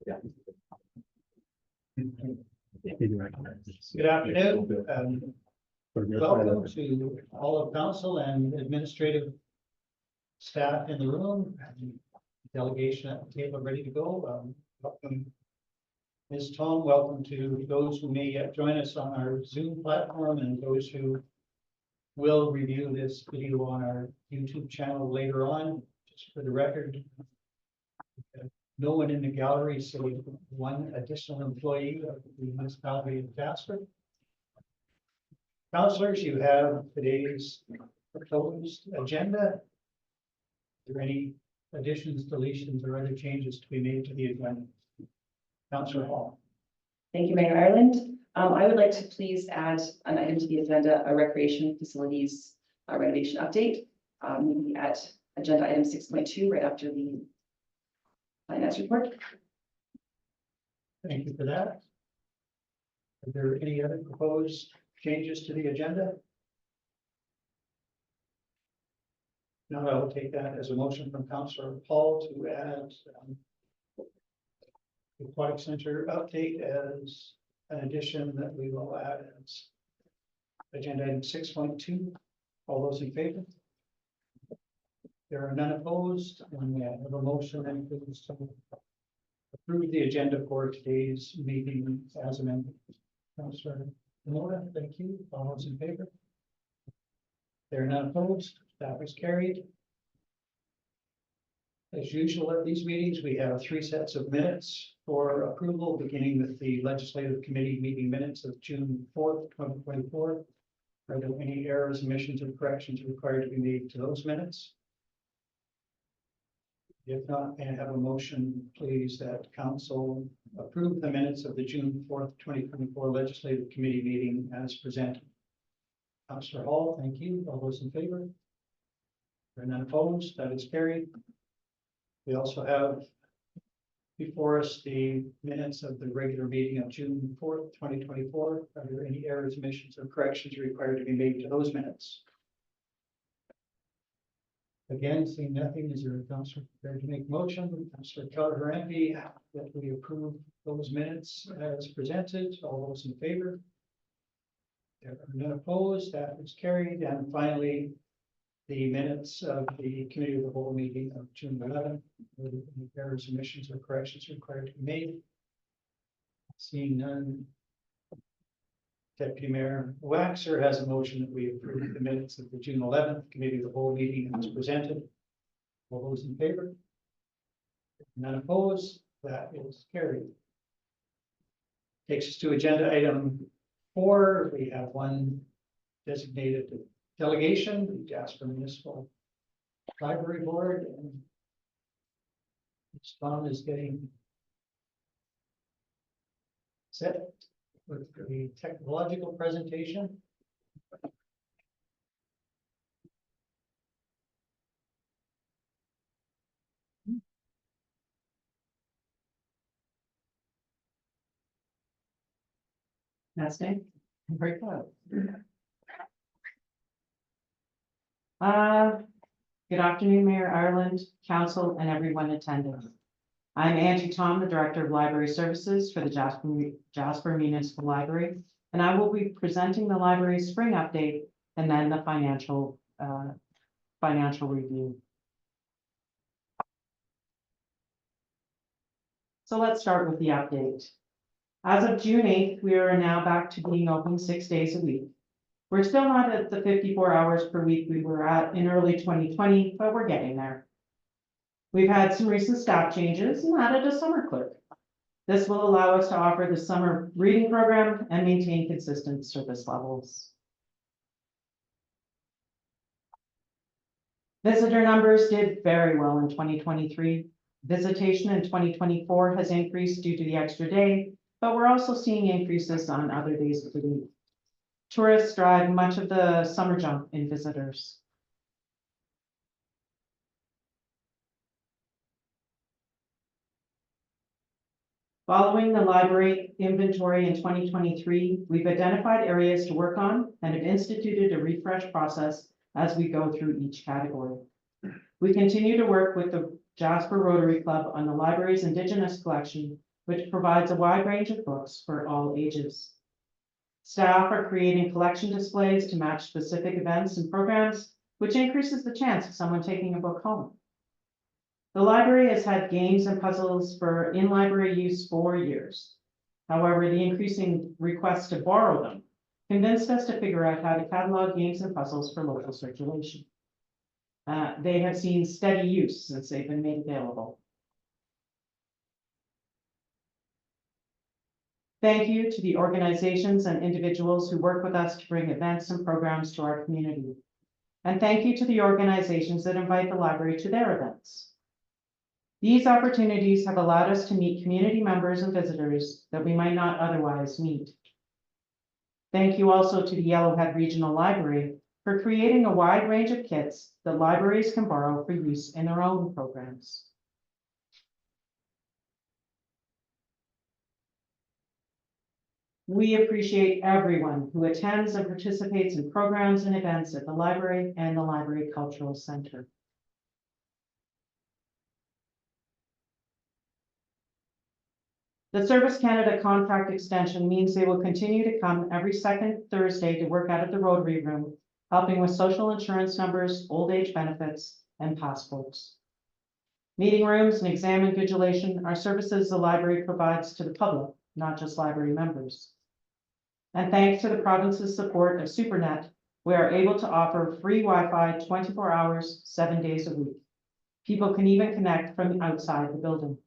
Good afternoon. Welcome to all of council and administrative staff in the room, and delegation at the table ready to go. Welcome, Ms. Tom. Welcome to those who may yet join us on our Zoom platform and those who will review this video on our YouTube channel later on. Just for the record, no one in the gallery, so one additional employee of the municipality of Jasper. Councillors, you have today's proposed agenda. Are there any additions, deletions, or other changes to be made to the agenda? Councillor Hall. Thank you, Mayor Ireland. I would like to please add an item to the agenda, a recreation facilities renovation update, maybe at agenda item 6.2, right after the finance report. Thank you for that. Are there any other proposed changes to the agenda? No, I will take that as a motion from Councillor Paul to add the Aquatic Center update as an addition that we will add as agenda item 6.2. All those in favor? There are none opposed, and we have a motion and please to approve the agenda for today's meeting as amended. Councillor Mora, thank you. All those in favor? There are none opposed. That was carried. As usual at these meetings, we have 3 sets of minutes for approval, beginning with the Legislative Committee meeting minutes of June 4th, 2024. Are there any errors, omissions, or corrections required to be made to those minutes? If not, may I have a motion, please, that council approve the minutes of the June 4th, 2024 Legislative Committee meeting as presented? Councillor Hall, thank you. All those in favor? There are none opposed. That is carried. We also have before us the minutes of the regular meeting of June 4th, 2024. Are there any errors, omissions, or corrections required to be made to those minutes? Again, seeing nothing, is there a councillor prepared to make motion? Councillor Keller-Harambe, that we approve those minutes as presented. All those in favor? There are none opposed. That is carried. And finally, the minutes of the Committee of the Whole meeting of June 11th. Are there any errors, omissions, or corrections required to be made? Seeing none. Deputy Mayor Waxer has a motion that we approve the minutes of the June 11th Committee of the Whole meeting as presented. All those in favor? None opposed. That is carried. Takes us to agenda item 4. We have one designated delegation, the Jasper Municipal Library Board, and Tom is getting set with the technological presentation. Testing. I'm very proud. Good afternoon, Mayor Ireland, Council, and everyone attending. I'm Angie Tom, the Director of Library Services for the Jasper Municipal Library, and I will be presenting the library's spring update and then the financial review. So let's start with the update. As of June 8th, we are now back to being open 6 days a week. We're still not at the 54 hours per week we were at in early 2020, but we're getting there. We've had some recent staff changes and added a summer clerk. This will allow us to offer the summer reading program and maintain consistent service levels. Visitor numbers did very well in 2023. Visitation in 2024 has increased due to the extra day, but we're also seeing increases on other days of the week. Tourists drive much of the summer jump in visitors. Following the library inventory in 2023, we've identified areas to work on and have instituted a refresh process as we go through each category. We continue to work with the Jasper Rotary Club on the library's Indigenous collection which provides a wide range of books for all ages. Staff are creating collection displays to match specific events and programs, which increases the chance of someone taking a book home. The library has had games and puzzles for in-library use for years. However, the increasing requests to borrow them convinced us to figure out how to catalog games and puzzles for local circulation. They have seen steady use since they've been made available. Thank you to the organizations and individuals who work with us to bring events and programs to our community. And thank you to the organizations that invite the library to their events. These opportunities have allowed us to meet community members and visitors that we might not otherwise meet. Thank you also to the Yellowhead Regional Library for creating a wide range of kits that libraries can borrow for use in their own programs. We appreciate everyone who attends and participates in programs and events at the library and the Library Cultural Center. The Service Canada contract extension means they will continue to come every second Thursday to work out of the Rotary Room, helping with social insurance numbers, old age benefits, and passports. Meeting rooms and exam invigilation are services the library provides to the public, not just library members. And thanks to the province's support of SuperNet, we are able to offer free Wi-Fi 24 hours, 7 days a week. People can even connect from outside the building.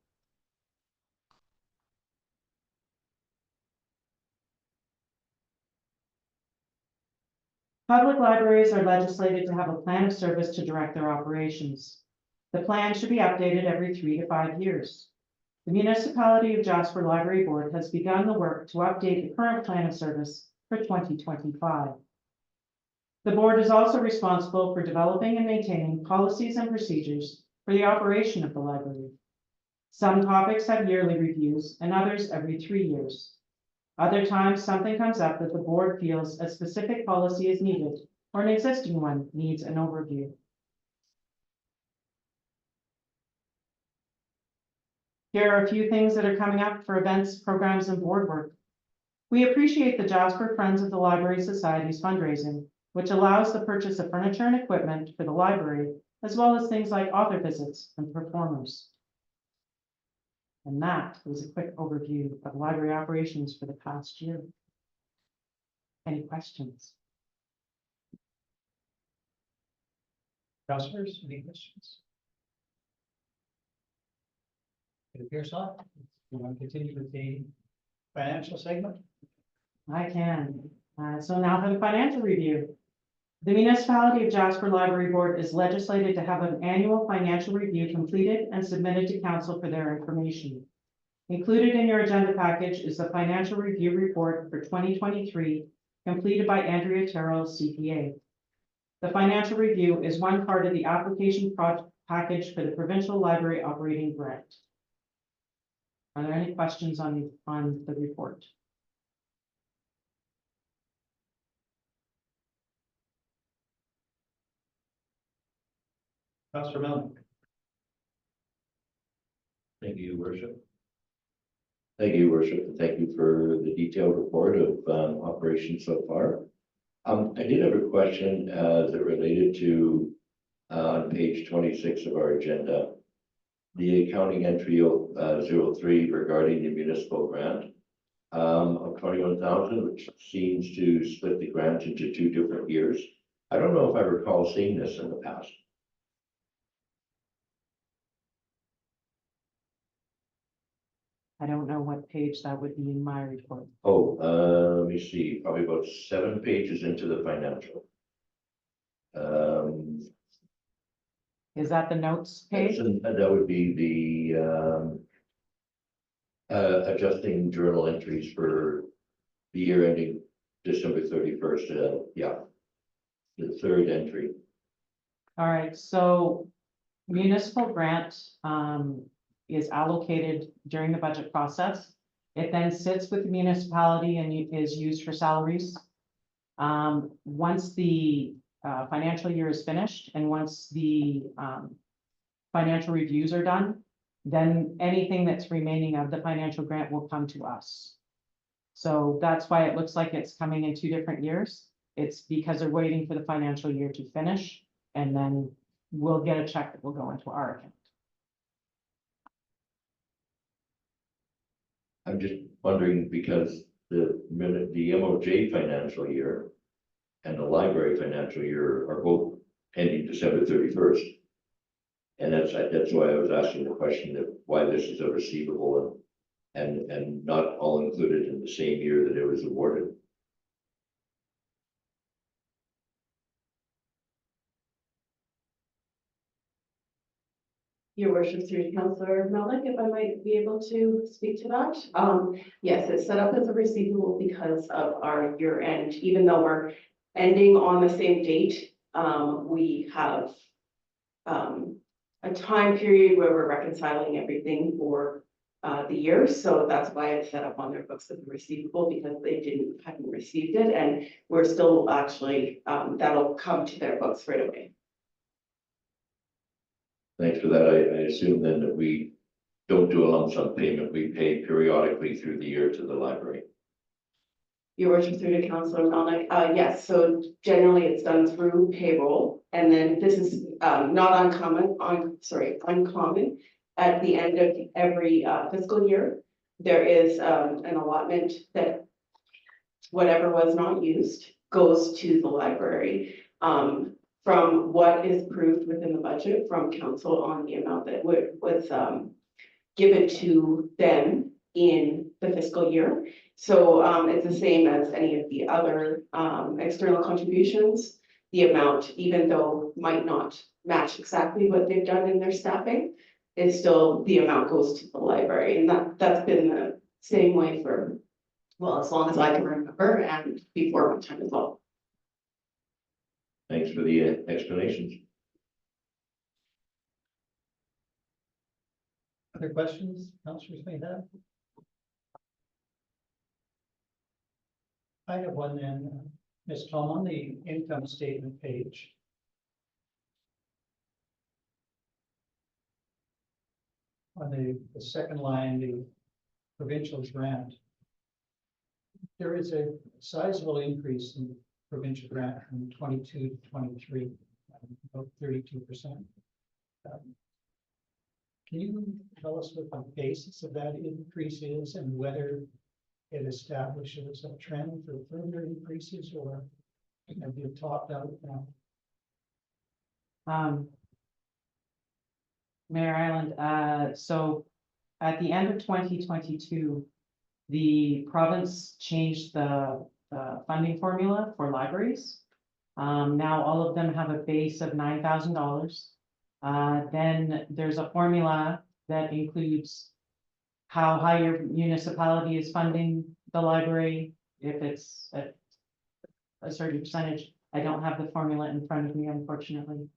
Public libraries are legislated to have a plan of service to direct their operations. The plan should be updated every 3 to 5 years. The Municipality of Jasper Library Board has begun the work to update the current plan of service for 2025. The board is also responsible for developing and maintaining policies and procedures for the operation of the library. Some topics have yearly reviews and others every 3 years. Other times, something comes up that the board feels a specific policy is needed or an existing one needs an overview. Here are a few things that are coming up for events, programs, and board work. We appreciate the Jasper Friends of the Library Society's fundraising, which allows the purchase of furniture and equipment for the library, as well as things like author visits and performers. And that was a quick overview of library operations for the past year. Any questions? Councillors, any questions? It appears not. We want to continue with the financial segment. I can. So now for the financial review. The Municipality of Jasper Library Board is legislated to have an annual financial review completed and submitted to council for their information. Included in your agenda package is the financial review report for 2023, completed by Andrea Terrell, CPA. The financial review is one part of the application package for the Provincial Library Operating Grant. Are there any questions on the report? Councillor Melton. Thank you, Your Worship. Thank you, Your Worship, and thank you for the detailed report of operations so far. I did have a question that related to on page 26 of our agenda, the accounting entry 03 regarding the municipal grant of 21,000, which seems to split the grant into 2 different years. I don't know if I recall seeing this in the past. I don't know what page that would be in my report. Oh, let me see, probably about 7 pages into the financial. Is that the notes page? That would be the adjusting journal entries for the year ending December 31st. Yeah, the 3rd entry. All right, so municipal grant is allocated during the budget process. It then sits with the municipality and is used for salaries. Once the financial year is finished and once the financial reviews are done, then anything that's remaining of the financial grant will come to us. So that's why it looks like it's coming in 2 different years. It's because they're waiting for the financial year to finish, and then we'll get a check that will go into our account. I'm just wondering because the MOJ financial year and the library financial year are both ending December 31st. And that's why I was asking the question of why this is a receivable and not all included in the same year that it was awarded. Your worship, through Councillor Malik, if I might be able to speak to that. Yes, it's set up as a receivable because of our year end, even though we're ending on the same date. We have a time period where we're reconciling everything for the year. So that's why it's set up on their books as a receivable, because they hadn't received it, and we're still actually, that'll come to their books right away. Thanks for that. I assume then that we don't do a lump sum payment. We pay periodically through the year to the library. Your worship, through to Councillor Melnick, yes, so generally it's done through payroll, and then this is not uncommon, uncommon. At the end of every fiscal year, there is an allotment that whatever was not used goes to the library. From what is approved within the budget from council on the amount that was given to them in the fiscal year. So it's the same as any of the other external contributions. The amount, even though might not match exactly what they've done in their staffing, is still the amount goes to the library. And that's been the same way for, well, as long as I can remember, and before my time as well. Thanks for the explanations. Other questions councillors may have? I have one then, Ms. Tom, on the income statement page. On the second line, the provincial grant. There is a sizable increase in provincial grant from 22 to 23, about 32%. Can you tell us what the basis of that increase is and whether it establishes a trend for further increases, or have you topped out now? Mayor Island, so at the end of 2022, the province changed the funding formula for libraries. Now all of them have a base of $9,000. Then there's a formula that includes how high your municipality is funding the library. If it's a certain percentage, I don't have the formula in front of me, unfortunately.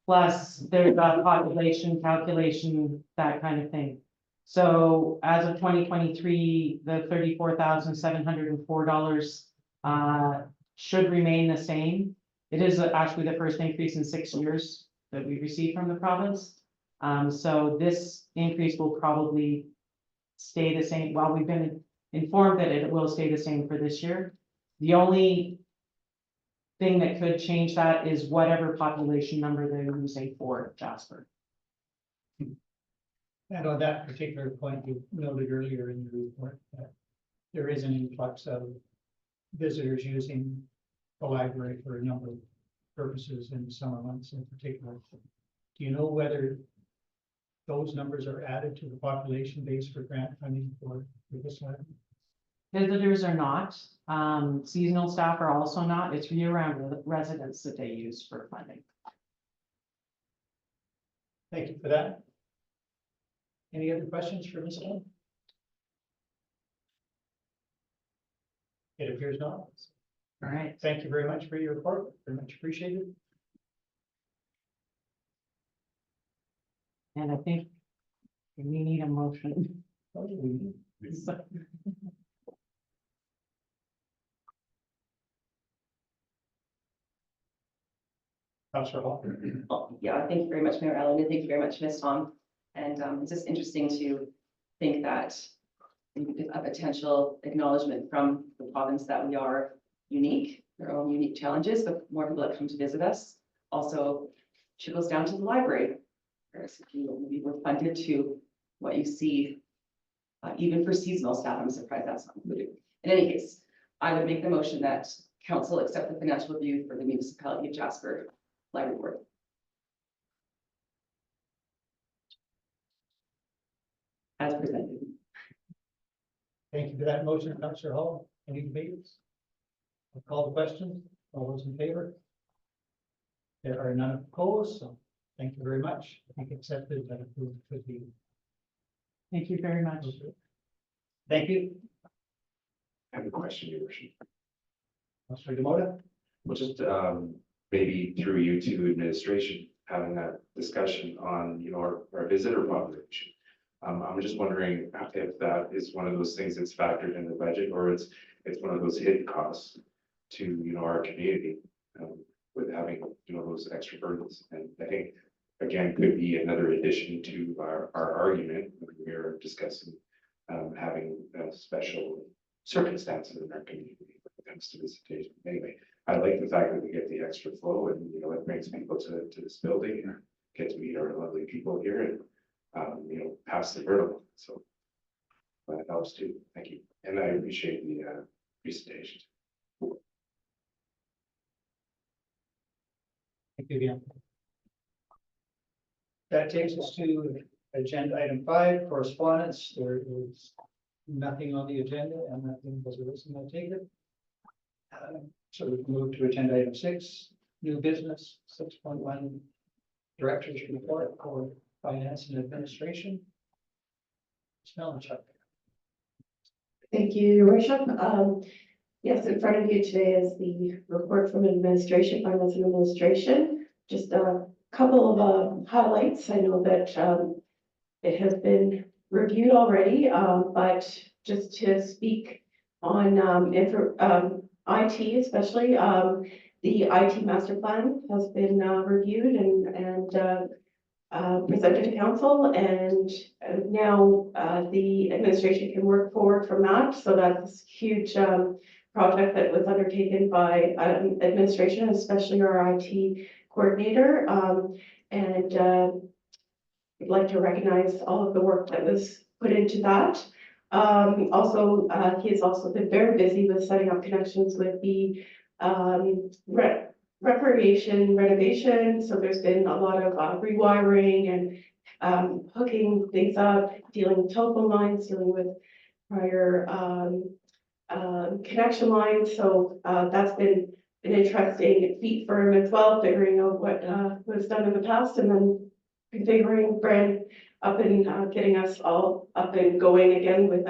Plus there's a population calculation, that kind of thing. So as of 2023, the $34,704 should remain the same. It is actually the first increase in 6 years that we received from the province. So this increase will probably stay the same. Well, we've been informed that it will stay the same for this year. The only thing that could change that is whatever population number they're using for Jasper. And on that particular point, you noted earlier in the report that there is an influx of visitors using the library for a number of purposes in the summer months in particular. Do you know whether those numbers are added to the population base for grant funding for this library? Visitors are not. Seasonal staff are also not. It's year-round residents that they use for funding. Thank you for that. Any other questions for Ms. Lynn? It appears not. All right. Thank you very much for your report. Very much appreciated. And I think we need a motion. What do we need? So- Councillor Hall. Well, yeah, thank you very much, Mayor Allen, and thank you very much, Ms. Tom. And it's just interesting to think that a potential acknowledgement from the province that we are unique, our own unique challenges, but more people that come to visit us also trickles down to the library. Whereas if you maybe were funded to what you see, even for seasonal staff, I'm surprised that's not included. In any case, I would make the motion that council accept the financial review for the municipality of Jasper Library Board. As presented. Thank you for that motion, Councillor Hall. Any debates? I'll call the question. All those in favor? There are none opposed, so thank you very much. I think accepted that approved could be. Thank you very much. Thank you. I have a question, Your Worship. Councillor Demota. Well, just maybe through you to administration, having that discussion on, our visitor population. I'm just wondering if that is one of those things that's factored in the budget, or it's one of those hidden costs to, our community, with having, those extra burdens. And I think, again, could be another addition to our argument when we are discussing having special circumstances in our community when it comes to visitation. Anyway, I like the fact that we get the extra flow and, it brings people to this building and get to meet our lovely people here and, pass the word along. So that helps too. Thank you. And I appreciate the presentation. Thank you again. That takes us to agenda item 5, correspondence. There is nothing on the agenda and nothing was written. I'll take it. So we can move to agenda item 6, new business, 6.1, director's report for finance and administration. Smell Chuck. Thank you, Your Worship. Yes, in front of you today is the report from administration, finance and administration. Just a couple of highlights. I know that it has been reviewed already, but just to speak on IT especially, the IT master plan has been reviewed and presented to council, and now the administration can work forward from that. So that's a huge project that was undertaken by administration, especially our IT coordinator. And I'd like to recognize all of the work that was put into that. Also, he has also been very busy with setting up connections with the Recreation renovation. So there's been a lot of rewiring and hooking things up, dealing with telephone lines, dealing with prior connection lines. So that's been an interesting feat for him as well, figuring out what was done in the past and then configuring brand up and getting us all up and going again with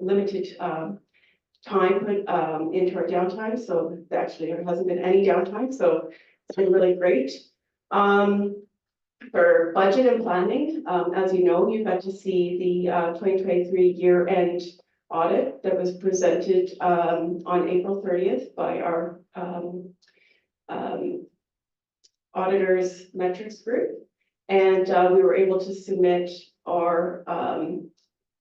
limited time put into our downtime. So actually there hasn't been any downtime, so it's been really great. For budget and planning, as you know, you got to see the 2023 year-end audit that was presented on April 30th by our auditors metrics group, and we were able to submit our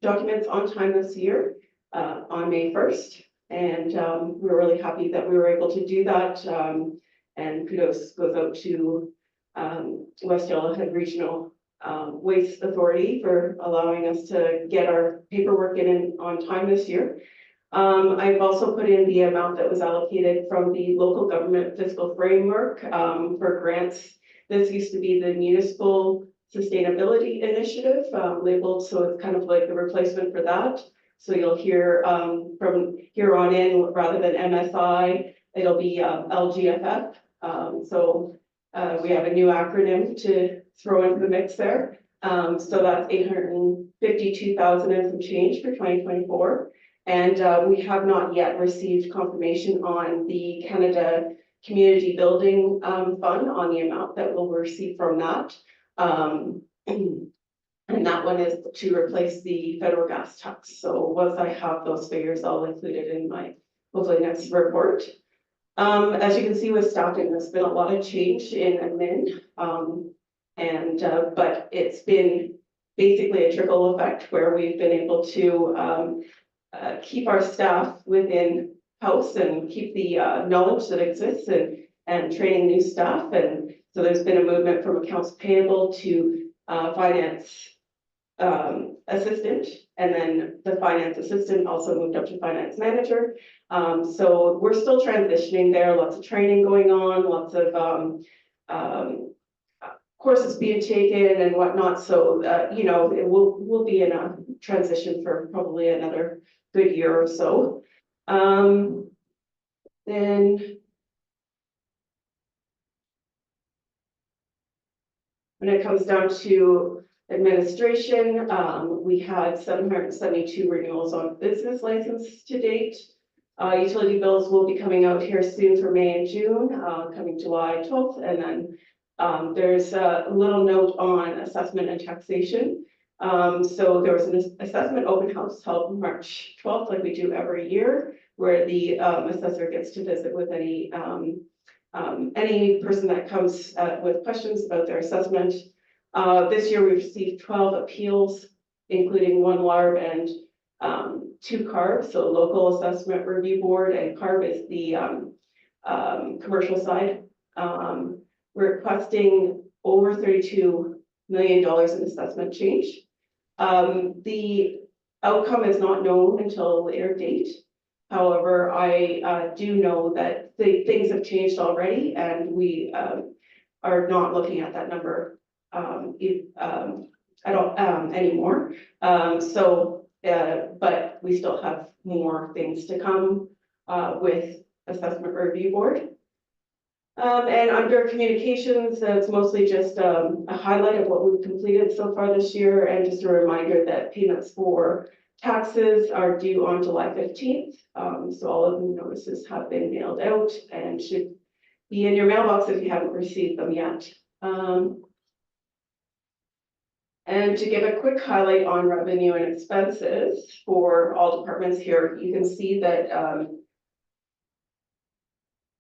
documents on time this year. On May 1st, and we were really happy that we were able to do that, and kudos goes out to West Yellowhead Regional Waste Authority for allowing us to get our paperwork in on time this year. I've also put in the amount that was allocated from the local government fiscal framework for grants. This used to be the Municipal Sustainability Initiative, labeled, so it's kind of like the replacement for that. So you'll hear from here on in, rather than MSI, it'll be LGFF. So we have a new acronym to throw into the mix there. So that's 852,000 and some change for 2024. And we have not yet received confirmation on the Canada Community Building Fund on the amount that we'll receive from that. And that one is to replace the federal gas tax. So once I have those figures, I'll include it in my hopefully next report. As you can see with staffing, there's been a lot of change in admin. But it's been basically a trickle effect where we've been able to keep our staff within house and keep the knowledge that exists and training new staff. And so there's been a movement from accounts payable to finance assistant, and then the finance assistant also moved up to finance manager. So we're still transitioning there, lots of training going on, lots of courses being taken and whatnot. So, you know, we'll be in a transition for probably another good year or so. Then when it comes down to administration, we had 772 renewals on business license to date. Utility bills will be coming out here soon for May and June, coming July 12th. And then there's a little note on assessment and taxation. So there was an assessment open house held March 12th, like we do every year, where the assessor gets to visit with any person that comes with questions about their assessment. This year we received 12 appeals, including 1 LARB and 2 CARB, so local assessment review board, and CARB is the commercial side. Requesting over $32 million in assessment change. The outcome is not known until a later date. However, I do know that things have changed already, and we are not looking at that number at all anymore. But we still have more things to come with assessment review board. And under communications, it's mostly just a highlight of what we've completed so far this year, and just a reminder that payments for taxes are due on July 15th. So all of the notices have been mailed out and should be in your mailbox if you haven't received them yet. And to give a quick highlight on revenue and expenses for all departments here, you can see that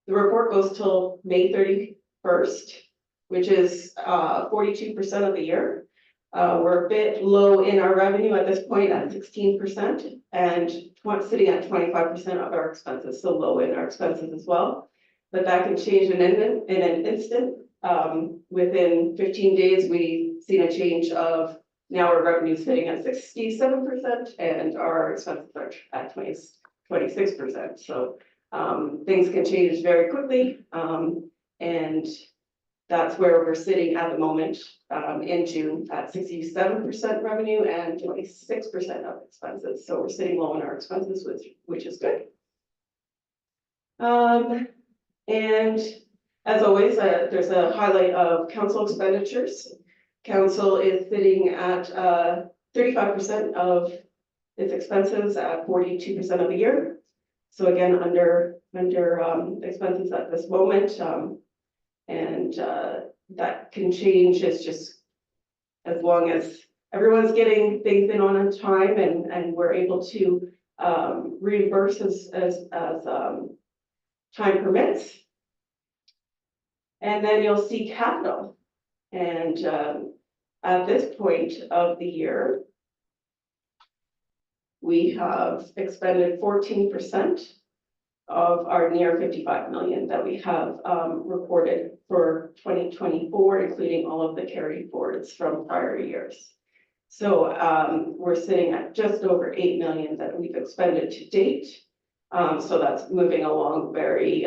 the report goes till May 31st, which is 42% of the year. We're a bit low in our revenue at this point at 16%, and sitting at 25% of our expenses, so low in our expenses as well. But that can change in an instant. Within 15 days, we've seen a change of now our revenue sitting at 67% and our expenses are at 26%. So things can change very quickly, and that's where we're sitting at the moment in June at 67% revenue and 26% of expenses. So we're sitting low in our expenses, which is good. And as always, there's a highlight of council expenditures. Council is sitting at 35% of its expenses at 42% of the year. So again, under expenses at this moment, and that can change. It's just as long as everyone's getting things in on time and we're able to reimburse as time permits. And then you'll see capital. And at this point of the year, we have expended 14% of our near 55 million that we have reported for 2024, including all of the carry forwards from prior years. So we're sitting at just over 8 million that we've expended to date. So that's moving along very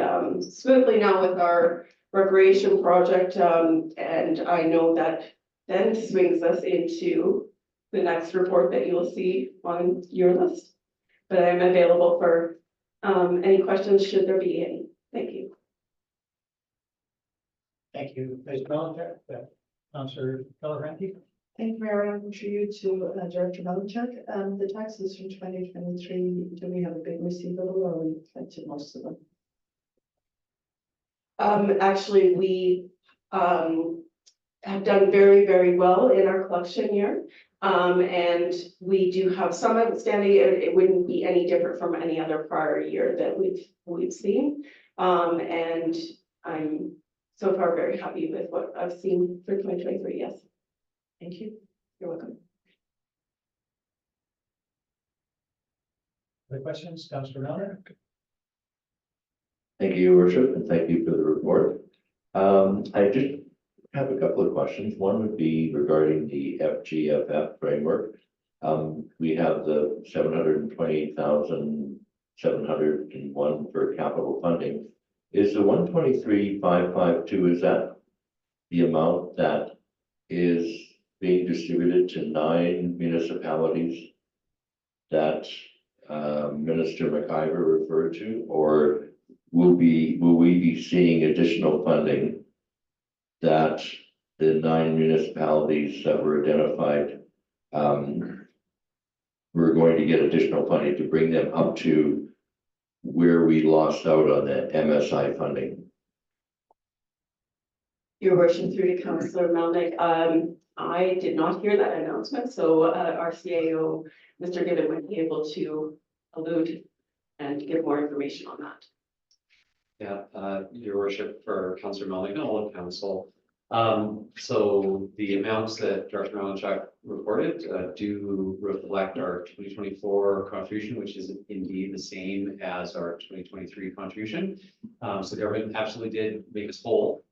smoothly now with our recreation project. And I know that then swings us into the next report that you will see on your list. But I am available for any questions, should there be any. Thank you. Thank you, Vice President. Councillor Keller-Renke. Thank you, Mayor. I'm for you to Director Melanchuk. The taxes from 2023, do we have a big receivable or we collected most of them? Actually, we have done very, very well in our collection year. And we do have some outstanding. It wouldn't be any different from any other prior year that we've seen. And I'm so far very happy with what I've seen for 2023, yes. Thank you. You're welcome. Other questions, Councillor Miller? Thank you, Your Worship, and thank you for the report. I just have a couple of questions. One would be regarding the FGFF framework. We have the 728,701 for capital funding. Is the 123,552, is that the amount that is being distributed to 9 municipalities that Minister McIver referred to, or will we be seeing additional funding that the 9 municipalities that were identified, we're going to get additional funding to bring them up to where we lost out on the MSI funding? Your worship, through to Councillor Melnick, I did not hear that announcement, so our CAO, Mr. Gibbon, would be able to allude and give more information on that. Yeah, Your Worship, for Councillor Melnick and all of council. So the amounts that Director Malinchak reported do reflect our 2024 contribution, which is indeed the same as our 2023 contribution. So the government absolutely did make us whole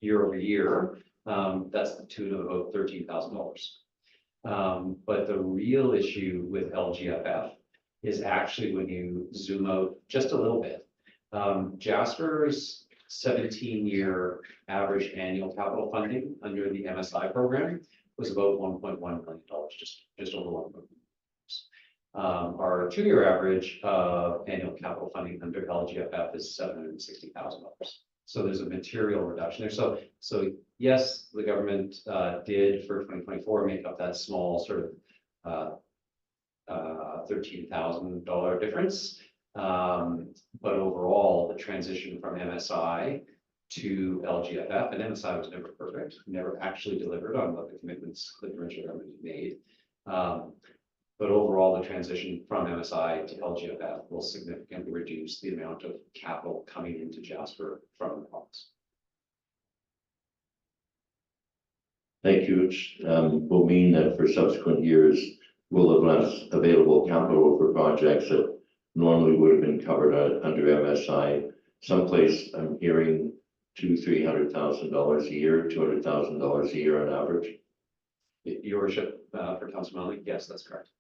year over year. That's the tune of about $13,000. But the real issue with LGFF is actually when you zoom out just a little bit. Jasper's 17-year average annual capital funding under the MSI program was about $1.1 million, just over $1 million. Our 2-year average annual capital funding under LGFF is $760,000. So there's a material reduction there. So yes, the government did for 2024 make up that small sort of $13,000 difference. But overall, the transition from MSI to LGFF, and MSI was never perfect, never actually delivered on what the commitments the provincial government made. But overall, the transition from MSI to LGFF will significantly reduce the amount of capital coming into Jasper from the province. Thank you, which will mean that for subsequent years, we'll have less available capital for projects that normally would have been covered under MSI. Someplace I'm hearing $200,000-300,000 a year, $200,000 a year on average. Your Worship, for Councillor Melnick, yes, that's correct.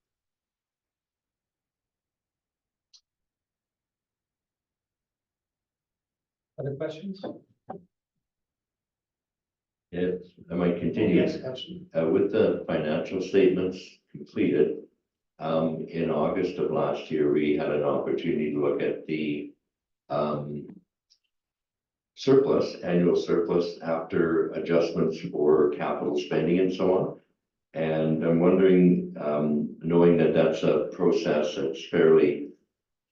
Other questions? If I might continue. Yes, Councillor. With the financial statements completed, in August of last year, we had an opportunity to look at the annual surplus after adjustments for capital spending and so on. And I'm wondering, knowing that that's a process that's fairly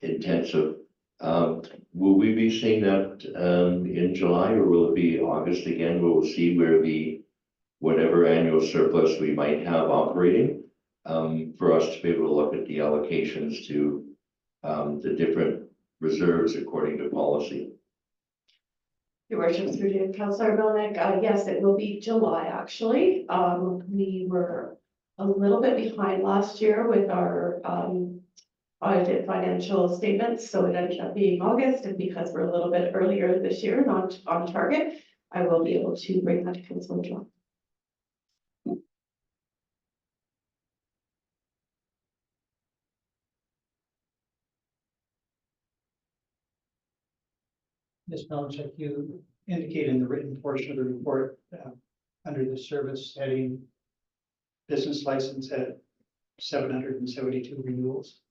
intensive, will we be seeing that in July, or will it be August again? We'll see where whatever annual surplus we might have operating, for us to be able to look at the allocations to the different reserves according to policy. Your worship, through to Councillor Melnick, yes, it will be July, actually. We were a little bit behind last year with our audited financial statements, so it ended up being August, and because we're a little bit earlier this year, not on target, I will be able to bring that to Councillor John. Ms. Malinchak, you indicate in the written portion of the report under the service heading business license at 772 renewals.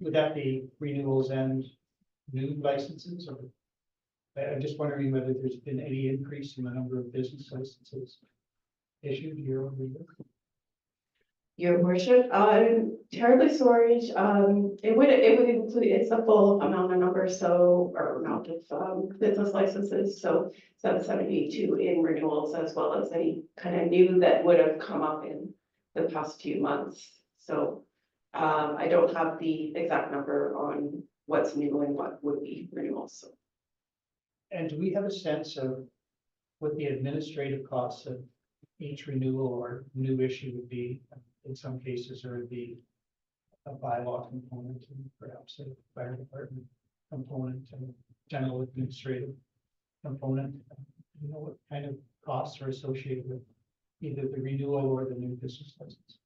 Would that be renewals and new licenses, or I'm just wondering whether there's been any increase in the number of business licenses issued year over year? Your worship, I'm terribly sorry. It would include, it's the full amount of numbers, so, or amount of business licenses, so 772 in renewals, as well as any kind of new that would have come up in the past few months. So I don't have the exact number on what's new and what would be renewals. So And do we have a sense of what the administrative costs of each renewal or new issue would be? In some cases, there would be a bylaw component and perhaps a fire department component and general administrative component. You know, what kind of costs are associated with either the renewal or the new business license?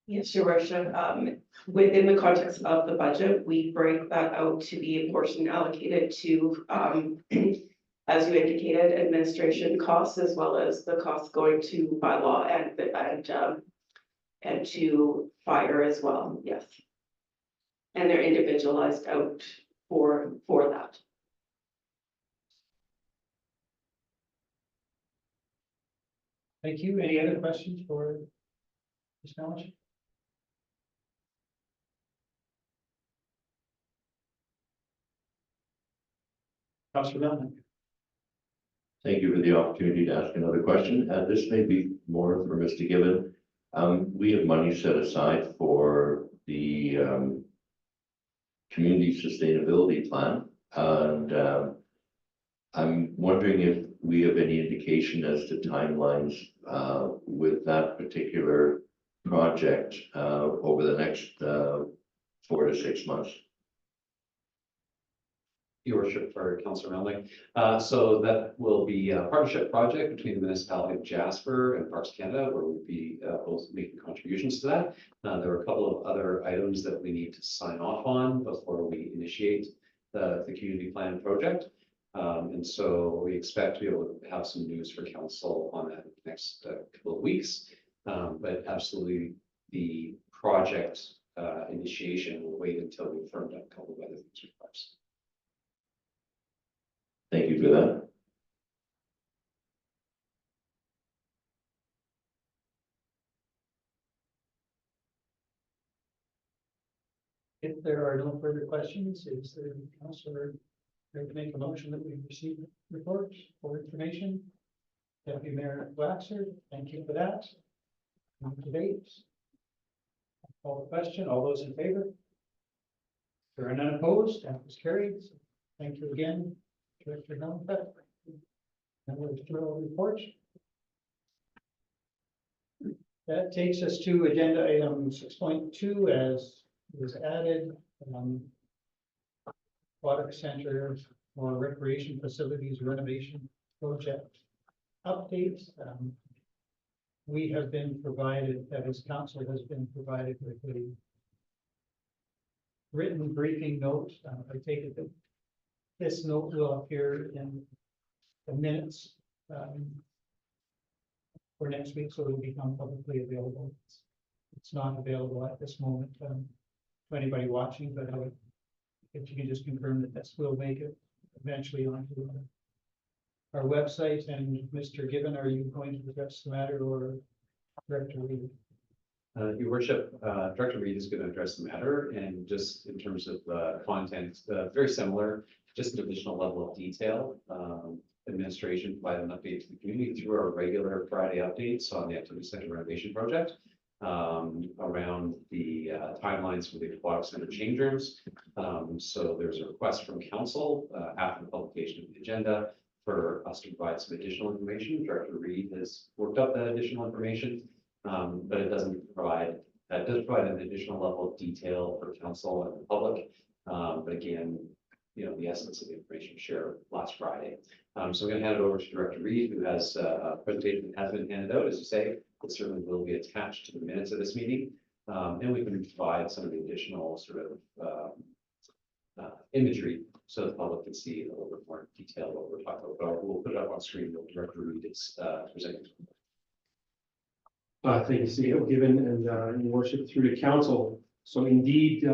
Yes, your worship, within the context of the budget, we break that out to be a portion allocated to, as you indicated, administration costs, as well as the costs going to bylaw and to fire as well, yes. And they're individualized out for that. Thank you. Any other questions for Ms. Melish? Councillor Melton. Thank you for the opportunity to ask another question. This may be more for Mr. Gibbon. We have money set aside for the community sustainability plan, and I'm wondering if we have any indication as to timelines with that particular project over the next 4 to 6 months. Your worship, for Councillor Melnick. So that will be a partnership project between the municipality of Jasper and Parks Canada, where we'll be both making contributions to that. There are a couple of other items that we need to sign off on before we initiate the community plan project. And so we expect to be able to have some news for council on that next couple of weeks. But absolutely, the project initiation will wait until we've firmed up a couple of other things with Parks. Thank you for that. If there are no further questions, is the councillor ready to make a motion that we receive reports or information? Deputy Mayor Waxer, thank you for that. Debate. Call the question. All those in favor? There are none opposed. That was carried. Thank you again, Director Melnick. And we'll throw a report. That takes us to agenda item 6.2 as was added. Water Center or Recreation Facilities Renovation Project updates. We have been provided, that is, council has been provided with a written briefing note. I take it that this note will appear in the minutes for next week, so it will become publicly available. It's not available at this moment to anybody watching, but if you can just confirm that this will make it eventually onto our website. And Mr. Gibbon, are you going to address the matter, or Director Reed? Your worship, Director Reed is going to address the matter, and just in terms of content, very similar, just an additional level of detail. Administration provided an update to the community through our regular Friday updates on the Activity Center renovation project, around the timelines for the aquatic center change rooms. So there's a request from council after the publication of the agenda for us to provide some additional information. Director Reed has worked up that additional information, but it doesn't provide, that does provide an additional level of detail for council and the public. But again, you know, the essence of the information shared last Friday. So I'm going to hand it over to Director Reed, who has a presentation that has been handed out, as you say. It certainly will be attached to the minutes of this meeting. And we can provide some of the additional sort of imagery so the public can see a little bit more detail what we're talking about. We'll put it up on screen. We'll Director Reed is presenting. Thank you, CEO, given and your worship through the council. So indeed,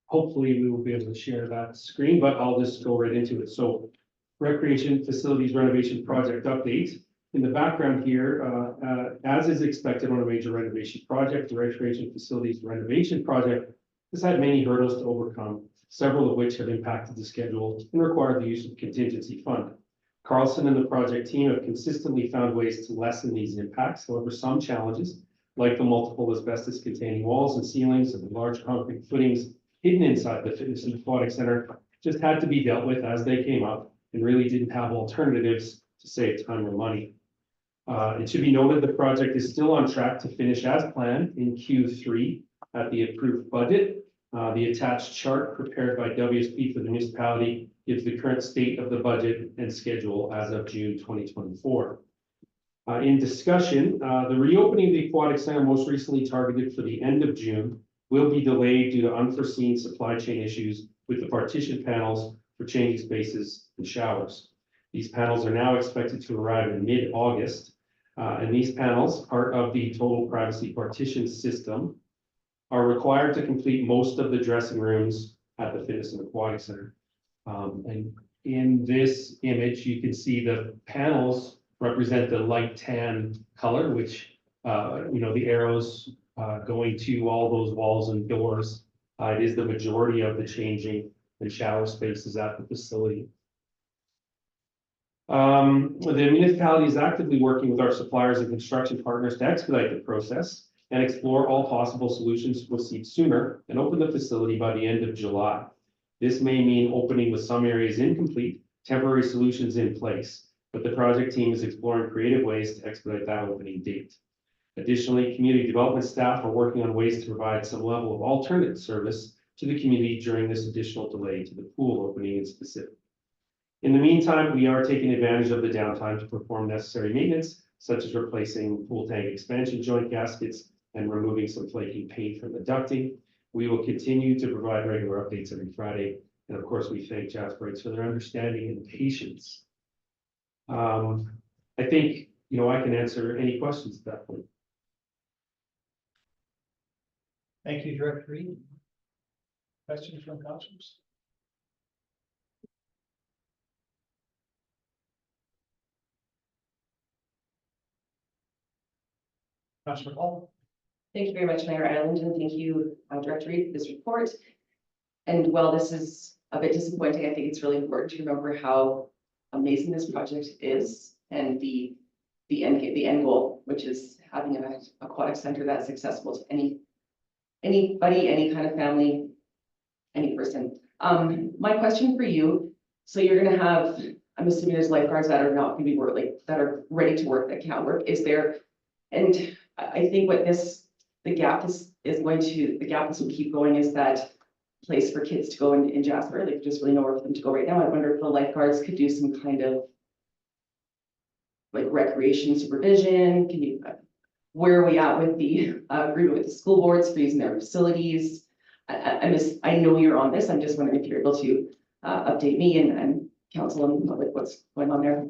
hopefully we will be able to share that screen, but I'll just go right into it. So Recreation Facilities Renovation Project update. In the background here, as is expected on a major renovation project, the Recreation Facilities Renovation Project has had many hurdles to overcome, several of which have impacted the schedule and required the use of contingency fund. Carlson and the project team have consistently found ways to lessen these impacts. However, some challenges, like the multiple asbestos containing walls and ceilings and the large concrete footings hidden inside the fitness and aquatic center just had to be dealt with as they came up and really didn't have alternatives to save time or money. It should be noted the project is still on track to finish as planned in Q3 at the approved budget. The attached chart prepared by WSP for the municipality gives the current state of the budget and schedule as of June 2024. In discussion, the reopening of the aquatic center, most recently targeted for the end of June, will be delayed due to unforeseen supply chain issues with the partition panels for changing spaces and showers. These panels are now expected to arrive in mid-August, and these panels, part of the total privacy partition system, are required to complete most of the dressing rooms at the fitness and aquatic center. And in this image, you can see the panels represent the light tan color, which, the arrows going to all those walls and doors. It is the majority of the changing and shower spaces at the facility. The municipality is actively working with our suppliers and construction partners to expedite the process and explore all possible solutions to proceed sooner and open the facility by the end of July. This may mean opening with some areas incomplete, temporary solutions in place, but the project team is exploring creative ways to expedite that opening date. Additionally, community development staff are working on ways to provide some level of alternate service to the community during this additional delay to the pool opening in specific. In the meantime, we are taking advantage of the downtime to perform necessary maintenance, such as replacing pool tank expansion joint gaskets and removing some flaking paint from the ducting. We will continue to provide regular updates every Friday. And of course, we thank Jasper for their understanding and patience. I think, I can answer any questions at that point. Thank you, Director Reed. Questions from councillors? Councillor Paul. Thank you very much, Mayor Island, and thank you, Director Reed, for this report. And while this is a bit disappointing, I think it's really important to remember how amazing this project is and the end goal, which is having an aquatic center that's accessible to anybody, any kind of family, any person. My question for you, so you're gonna have, I'm assuming there's lifeguards that are not gonna be that are ready to work, that can't work. Is there, and I think what the gap this will keep going is that place for kids to go in Jasper. Like, just really nowhere for them to go right now. I wonder if the lifeguards could do some kind of like recreation supervision. Where are we at with the agreement with the school boards for using their facilities? I know you're on this. I'm just wondering if you're able to update me and council and public what's going on there.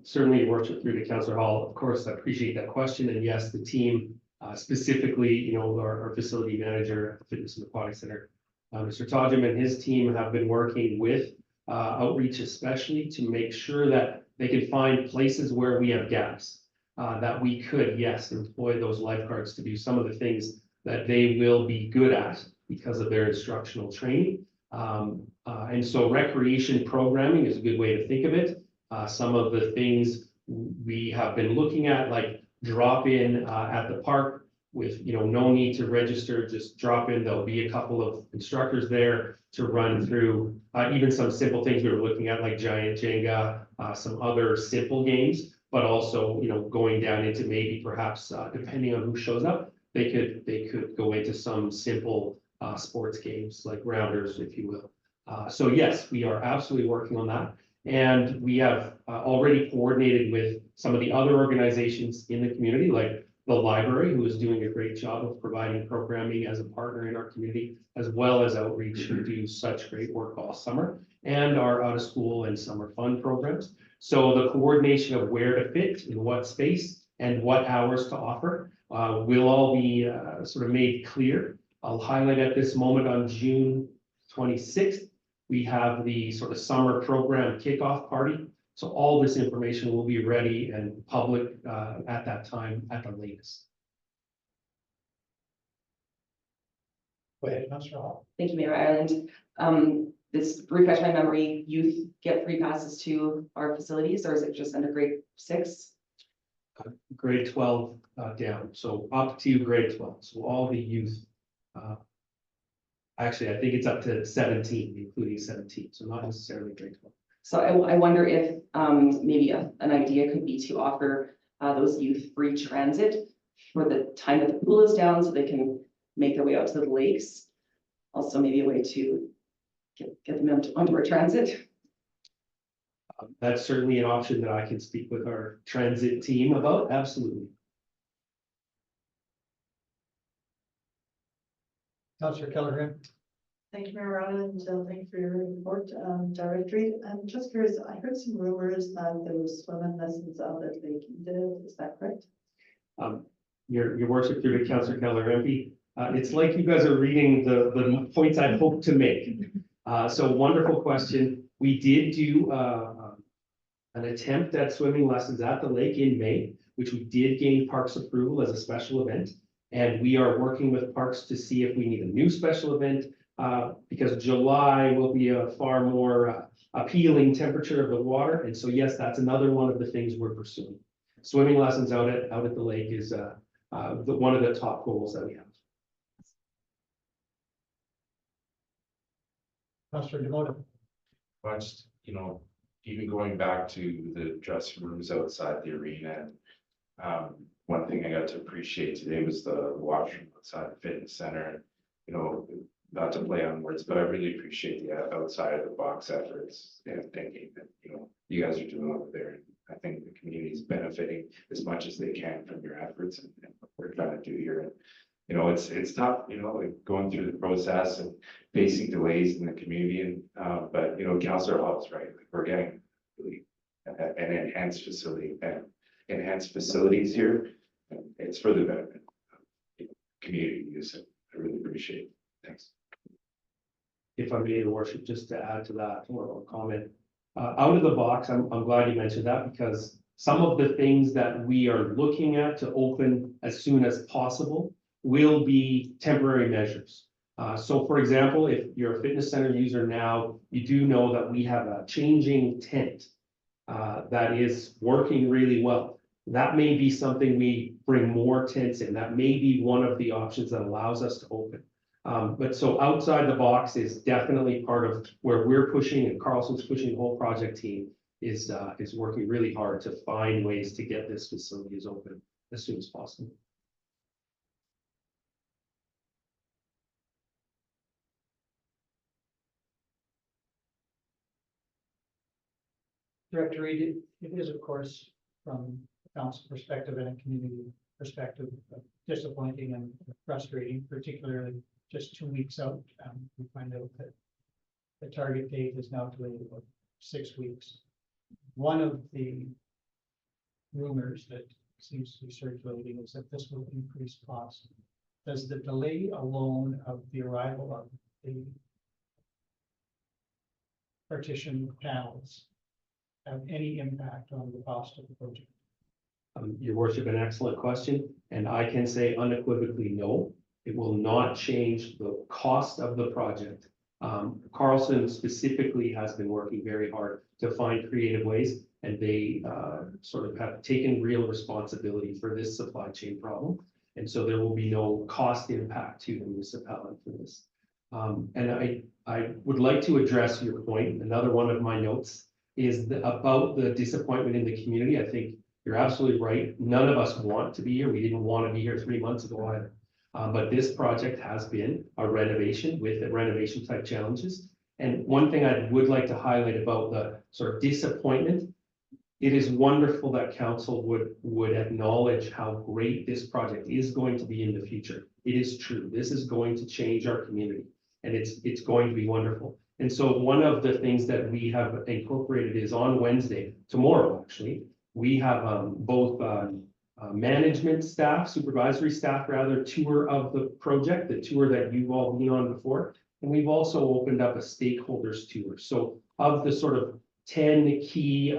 Certainly worship through to Councillor Hall. Of course, I appreciate that question. And yes, the team, specifically, our facility manager at the Fitness and Aquatic Center, Mr. Tajam and his team have been working with outreach, especially to make sure that they can find places where we have gaps, that we could, yes, employ those lifeguards to do some of the things that they will be good at because of their instructional training. And so recreation programming is a good way to think of it. Some of the things we have been looking at, like drop in at the park with, no need to register, just drop in. There'll be a couple of instructors there to run through even some simple things we were looking at, like giant Jenga, some other simple games, but also, going down into maybe perhaps, depending on who shows up, they could go into some simple sports games like rounders, if you will. So yes, we are absolutely working on that. And we have already coordinated with some of the other organizations in the community, like the library, who is doing a great job of providing programming as a partner in our community, as well as outreach, who do such great work all summer, and our out of school and summer fun programs. So the coordination of where to fit, in what space, and what hours to offer will all be sort of made clear. I'll highlight at this moment on June 26th, we have the sort of summer program kickoff party. So all this information will be ready and public at that time at the latest. Go ahead, Councillor Hall. Thank you, Mayor Ireland. This refresh my memory, youth get free passes to our facilities, or is it just under grade 6? Grade 12 down, so up to grade 12. So all the youth Actually, I think it's up to 17, including 17, so not necessarily grade 12. So I wonder if maybe an idea could be to offer those youth free transit for the time that the pool is down, so they can make their way out to the lakes. Also maybe a way to get them onto our transit. That's certainly an option that I can speak with our transit team about, absolutely. Councillor Kelleher. Thank you, Mayor Rowland, and thank you for your report, Directory. I'm just curious, I heard some rumors that there was swimming lessons out at Lake Edith, is that correct? Your worship through to Councillor Keller MP. It's like you guys are reading the points I hope to make. So wonderful question. We did do an attempt at swimming lessons at the lake in May, which we did gain Parks approval as a special event. And we are working with Parks to see if we need a new special event, because July will be a far more appealing temperature of the water. And so, yes, that's another one of the things we're pursuing. Swimming lessons out at the lake is one of the top goals that we have. Councillor Demoto. Just, even going back to the dressing rooms outside the arena, and one thing I got to appreciate today was the washroom outside the fitness center. Not to play on words, but I really appreciate the outside of the box efforts and thinking that, you guys are doing over there. And I think the community is benefiting as much as they can from your efforts and what we're trying to do here. And, it's tough, like going through the process and facing delays in the community. And, but, Councillor Hall's right. Like, we're getting really an enhanced facility and enhanced facilities here. And it's for the benefit of community use. And I really appreciate it. Thanks. If I may, Your Worship, just to add to that or comment, out of the box, I'm glad you mentioned that, because some of the things that we are looking at to open as soon as possible will be temporary measures. So for example, if you're a fitness center user now, you do know that we have a changing tent that is working really well. That may be something we bring more tents in. That may be one of the options that allows us to open. But so outside the box is definitely part of where we're pushing, and Carlson's pushing. The whole project team is working really hard to find ways to get this facility open as soon as possible. Director Reed, it is, of course, from a council perspective and a community perspective, disappointing and frustrating, particularly just 2 weeks out. We find out that the target date is now delayed about 6 weeks. One of the rumors that seems to be circulating is that this will increase costs. Does the delay alone of the arrival of the partition panels have any impact on the cost of the project? Your Worship, an excellent question, and I can say unequivocally no. It will not change the cost of the project. Carlson specifically has been working very hard to find creative ways, and they sort of have taken real responsibility for this supply chain problem. And so there will be no cost impact to the municipality for this. And I would like to address your point. Another one of my notes is about the disappointment in the community. I think you're absolutely right. None of us want to be here. We didn't want to be here 3 months ago either. But this project has been a renovation with renovation type challenges. And one thing I would like to highlight about the sort of disappointment, it is wonderful that council would acknowledge how great this project is going to be in the future. It is true. This is going to change our community, and it's going to be wonderful. And so one of the things that we have incorporated is on Wednesday, tomorrow actually, we have both management staff, supervisory staff rather, tour of the project, the tour that you've all been on before. And we've also opened up a stakeholders tour. So of the sort of 10 key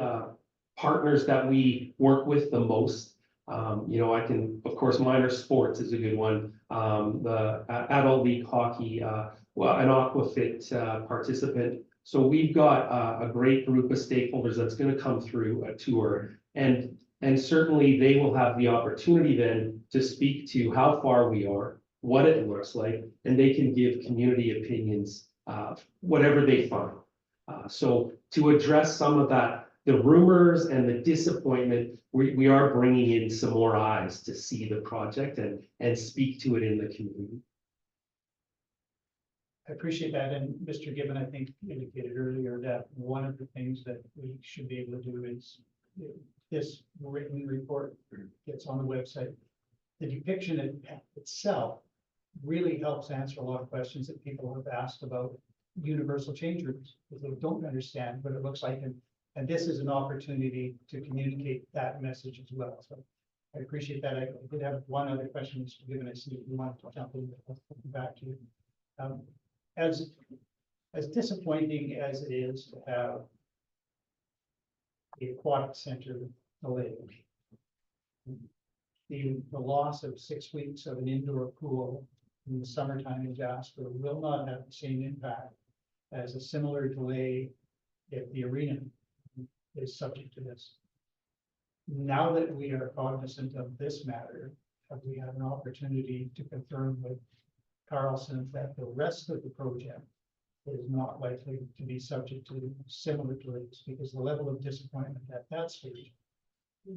partners that we work with the most, I can, of course, minor sports is a good one. The adult league hockey, well, an aquafit participant. So we've got a great group of stakeholders that's going to come through a tour, and certainly they will have the opportunity then to speak to how far we are, what it looks like, and they can give community opinions, whatever they find. So to address some of that, the rumors and the disappointment, we are bringing in some more eyes to see the project and speak to it in the community. I appreciate that, and Mr. Gibbon, I think, indicated earlier that one of the things that we should be able to do is if this written report gets on the website. The depiction itself really helps answer a lot of questions that people have asked about universal change rooms, because they don't understand what it looks like, and this is an opportunity to communicate that message as well. So I appreciate that. I did have one other question, Mr. Gibbon. I see you wanted to jump in, I'll come back to you. As disappointing as it is to have the aquatic center delayed, the loss of 6 weeks of an indoor pool in the summertime in Jasper will not have the same impact as a similar delay if the arena is subject to this. Now that we are cognizant of this matter, have we had an opportunity to confirm with Carlson that the rest of the project is not likely to be subject to similar delays, because the level of disappointment at that stage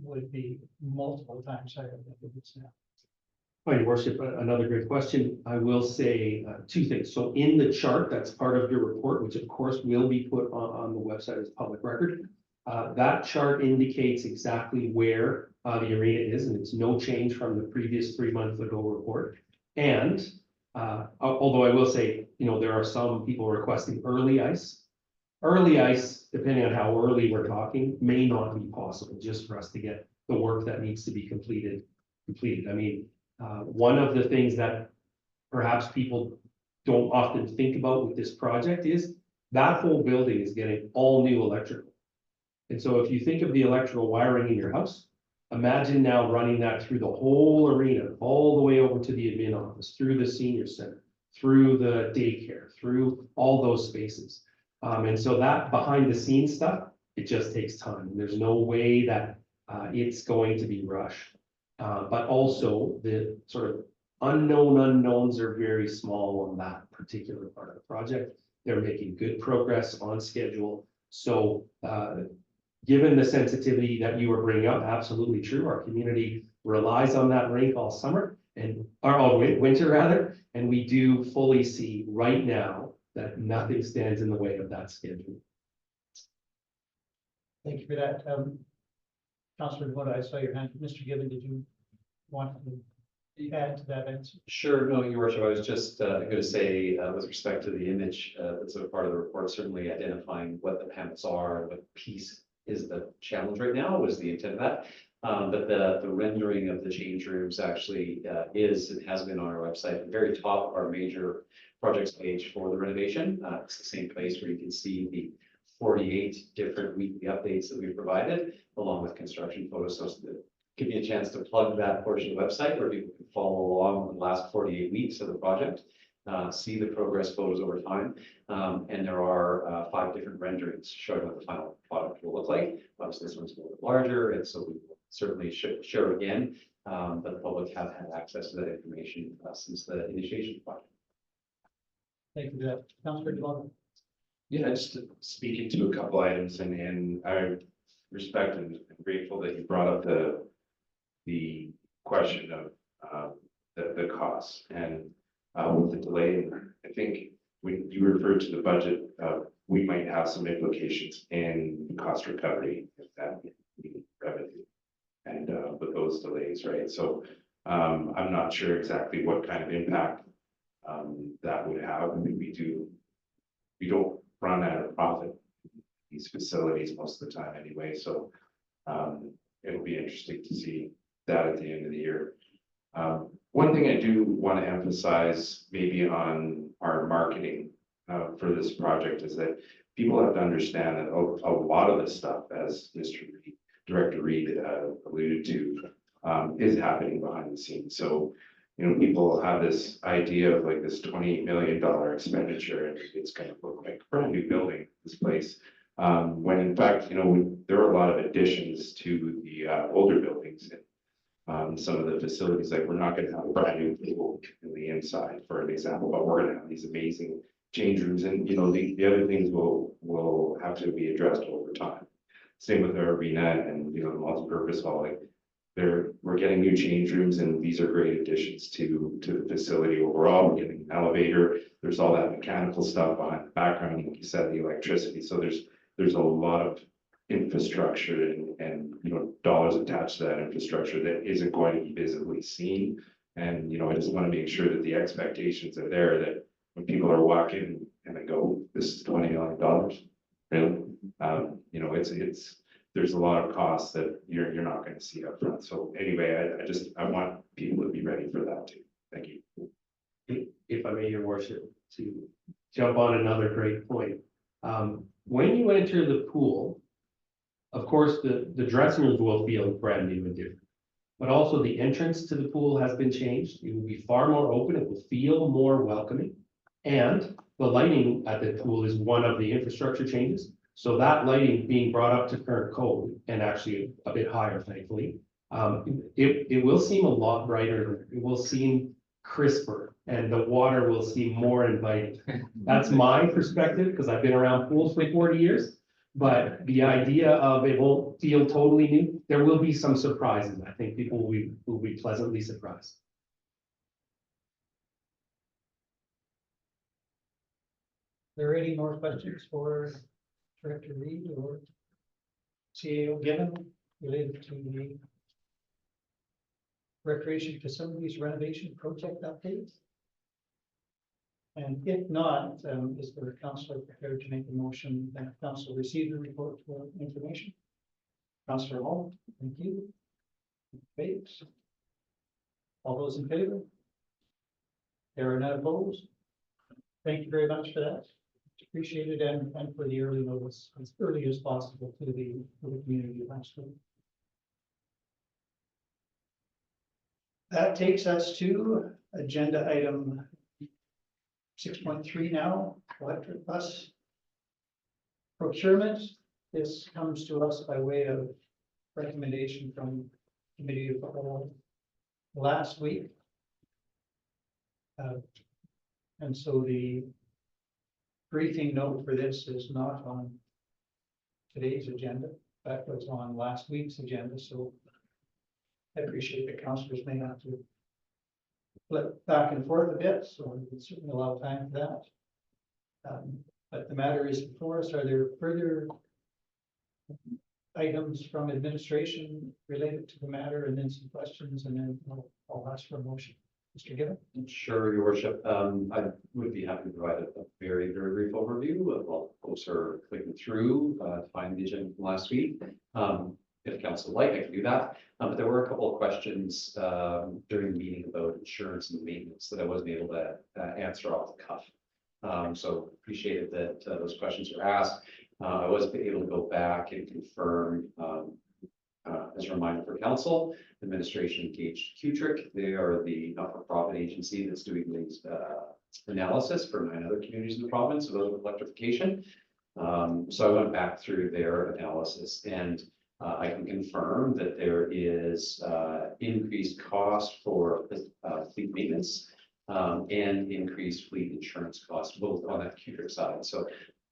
would be multiple times higher than it is now. Oh, Your Worship, another great question. I will say two things. So in the chart, that's part of your report, which of course will be put on the website as public record. That chart indicates exactly where the arena is, and it's no change from the previous 3 months ago report. And although I will say, there are some people requesting early ice. Early ice, depending on how early we're talking, may not be possible just for us to get the work that needs to be completed. I mean, one of the things that perhaps people don't often think about with this project is that whole building is getting all new electrical. And so if you think of the electrical wiring in your house, imagine now running that through the whole arena, all the way over to the admin office, through the senior center, through the daycare, through all those spaces. And so that behind the scenes stuff, it just takes time. There's no way that it's going to be rushed. But also the sort of unknown unknowns are very small on that particular part of the project. They're making good progress on schedule. So given the sensitivity that you were bringing up, absolutely true. Our community relies on that rink all summer or all winter rather. And we do fully see right now that nothing stands in the way of that schedule. Thank you for that. Councillor Devoto, I saw your hand. Mr. Gibbon, did you want to add to that answer? Sure, no, Your Worship, I was just going to say, with respect to the image that's a part of the report, certainly identifying what the panels are, what piece is the challenge right now was the intent of that. But the rendering of the change rooms actually is and has been on our website, at the very top of our major projects page for the renovation. It's the same place where you can see the 48 different weekly updates that we've provided, along with construction photos. So give me a chance to plug that portion of the website where people can follow along the last 48 weeks of the project, see the progress photos over time. And there are 5 different renderings showing what the final product will look like. Obviously, this one's a little bit larger, and so we will certainly share again. But the public have had access to that information since the initiation of the project. Thank you for that. Councillor Devoto. Yeah, just speaking to a couple items, and I respect and grateful that you brought up the question of the costs and with the delay. I think when you referred to the budget, we might have some implications in cost recovery if that revenue and with those delays, right? So I'm not sure exactly what kind of impact that would have. I mean, we don't run at a profit these facilities most of the time anyway, so it'll be interesting to see that at the end of the year. One thing I do want to emphasize maybe on our marketing for this project is that people have to understand that a lot of this stuff, as Director Reed alluded to, is happening behind the scenes. So people have this idea of like this $28 million expenditure, and it's going to look like a brand new building, this place. When in fact, there are a lot of additions to the older buildings. some of the facilities, like we're not gonna have a brand new pool in the inside, for an example, but we're gonna have these amazing change rooms, and you know, the other things will have to be addressed over time. Same with our arena and, you know, the multi-purpose hall, like we're getting new change rooms, and these are great additions to the facility overall. We're getting an elevator, there's all that mechanical stuff behind the background, like you said, the electricity, so there's a lot of infrastructure and you know, dollars attached to that infrastructure that isn't going to be visibly seen. And, you know, I just want to make sure that the expectations are there, that when people are walking and they go, this is $20 million, really? You know, there's a lot of costs that you're not going to see up front. So anyway, I want people to be ready for that too. Thank you. If I may, your worship, to jump on another great point. When you enter the pool, of course, the dressing rooms will feel brand new and different. But also the entrance to the pool has been changed. It will be far more open. It will feel more welcoming. And the lighting at the pool is one of the infrastructure changes. So that lighting being brought up to current code, and actually a bit higher, thankfully, it will seem a lot brighter. It will seem crisper, and the water will seem more inviting. That's my perspective, because I've been around pools for 40 years. But the idea of it won't feel totally new, there will be some surprises. I think people will be pleasantly surprised. Are there any more questions for Director Reed or CAO Given related to the recreation facilities renovation project update? And if not, is there a councillor prepared to make a motion that council receive the report for information? Councillor Hall, thank you. Great. All those in favor? There are none opposed. Thank you very much for that. Appreciate it, and for the early notice, as early as possible to the community last week. That takes us to agenda item 6.3 now, electric bus procurement. This comes to us by way of recommendation from committee of the whole last week. And so the briefing note for this is not on today's agenda. That was on last week's agenda, so I appreciate that councillors may have to flip back and forth a bit, so we can certainly allow time for that. But the matter is before us. Are there further items from administration related to the matter, and then some questions, and then I'll ask for a motion? Mr. Given? Sure, your worship. I would be happy to provide a very, very brief overview of what folks are clicking through to find the agenda from last week. If council would like, I can do that. But there were a couple of questions during the meeting about insurance and maintenance that I wasn't able to answer off the cuff. So appreciated that those questions were asked. I was able to go back and confirm, as a reminder for council, administration engaged Q-Trick. They are the not-for-profit agency that's doing these analysis for 9 other communities in the province about electrification. So I went back through their analysis, and I can confirm that there is increased cost for fleet maintenance and increased fleet insurance costs, both on that Q-Trick side. So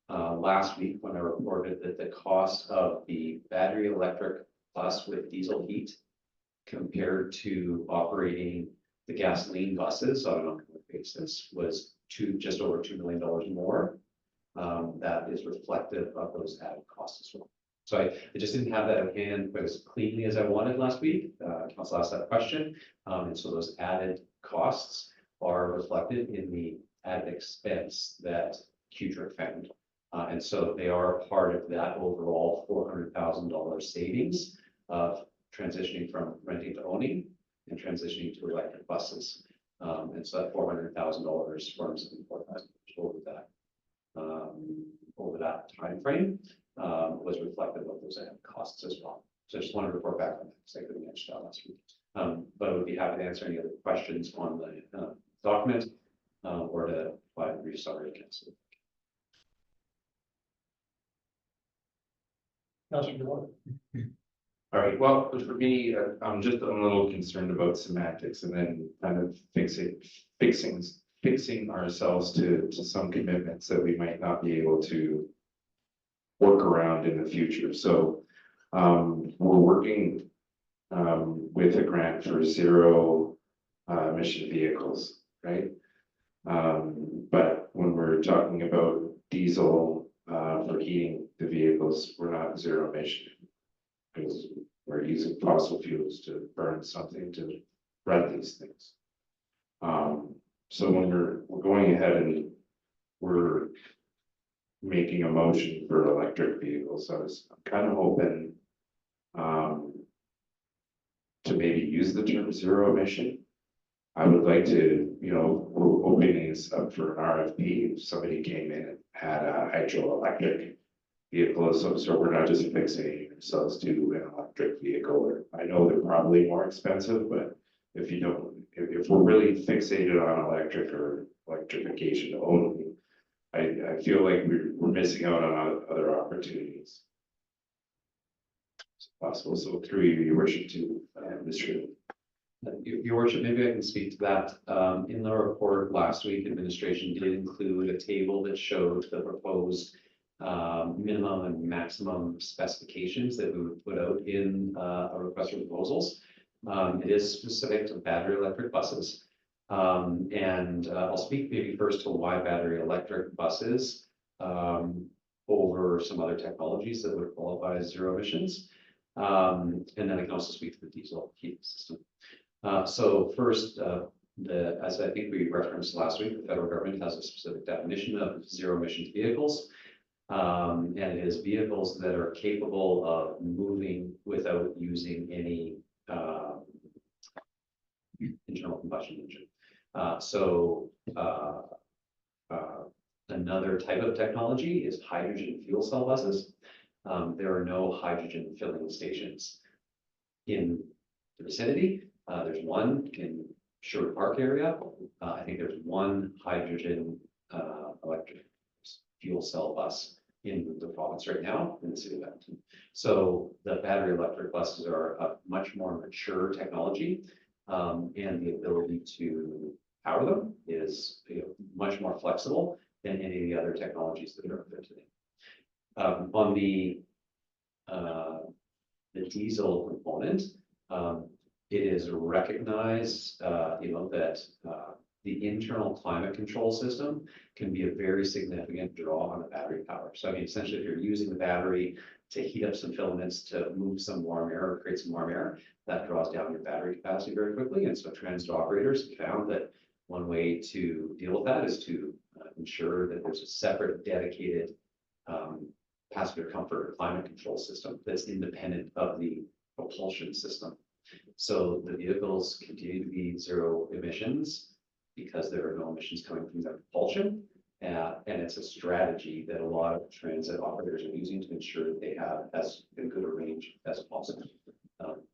last week, when I reported that the cost of the battery electric bus with diesel heat compared to operating the gasoline buses on an ongoing basis was just over $2 million more. That is reflective of those added costs as well. So I just didn't have that at hand quite as cleanly as I wanted last week. Council asked that question. And so those added costs are reflected in the added expense that Q-Trick found. And so they are a part of that overall $400,000 savings of transitioning from renting to owning and transitioning to electric buses. And so that $400,000 forms over that timeframe was reflective of those added costs as well. So I just wanted to report back on that because I couldn't answer that last week. But I would be happy to answer any other questions on the document or to provide a brief summary to council. Councillor Dewar. All right, well, for me, I'm a little concerned about semantics and then kind of fixing ourselves to some commitments that we might not be able to work around in the future. So we're working with a grant for zero emission vehicles, right? But when we're talking about diesel for heating the vehicles, we're not zero emission. Because we're using fossil fuels to burn something to run these things. So when we're going ahead and we're making a motion for electric vehicles, I'm kind of hoping to maybe use the term zero emission. I would like to, we're opening this up for an RFP. If somebody came in and had a hydroelectric vehicle of some sort, we're not just fixating ourselves to an electric vehicle. Or I know they're probably more expensive, but if we're really fixated on electric or electrification only, I feel like we're missing out on other opportunities. It's possible. So through you, your worship, to Mr. Your worship, maybe I can speak to that. In the report last week, administration did include a table that showed the proposed minimum and maximum specifications that we would put out in a request for proposals. It is specific to battery electric buses. And I'll speak maybe first to why battery electric buses over some other technologies that would qualify as zero emissions. And then I can also speak to the diesel heating system. So first, as I think we referenced last week, the federal government has a specific definition of zero emissions vehicles. And it is vehicles that are capable of moving without using any internal combustion engine. Another type of technology is hydrogen fuel cell buses. There are no hydrogen filling stations in the vicinity. There's one in Sherwood Park area. I think there's one hydrogen electric fuel cell bus in the province right now in the city of Edmonton. So the battery electric buses are a much more mature technology, and the ability to power them is much more flexible than any of the other technologies that are out there today. On the diesel component, it is recognized, that the internal climate control system can be a very significant draw on the battery power. So I mean, essentially, if you're using the battery to heat up some filaments to move some warm air or create some warm air, that draws down your battery capacity very quickly. And so transit operators have found that one way to deal with that is to ensure that there's a separate dedicated passenger comfort or climate control system that's independent of the propulsion system. So the vehicles continue to be zero emissions because there are no emissions coming from their propulsion. And it's a strategy that a lot of transit operators are using to ensure that they have as good a range as possible.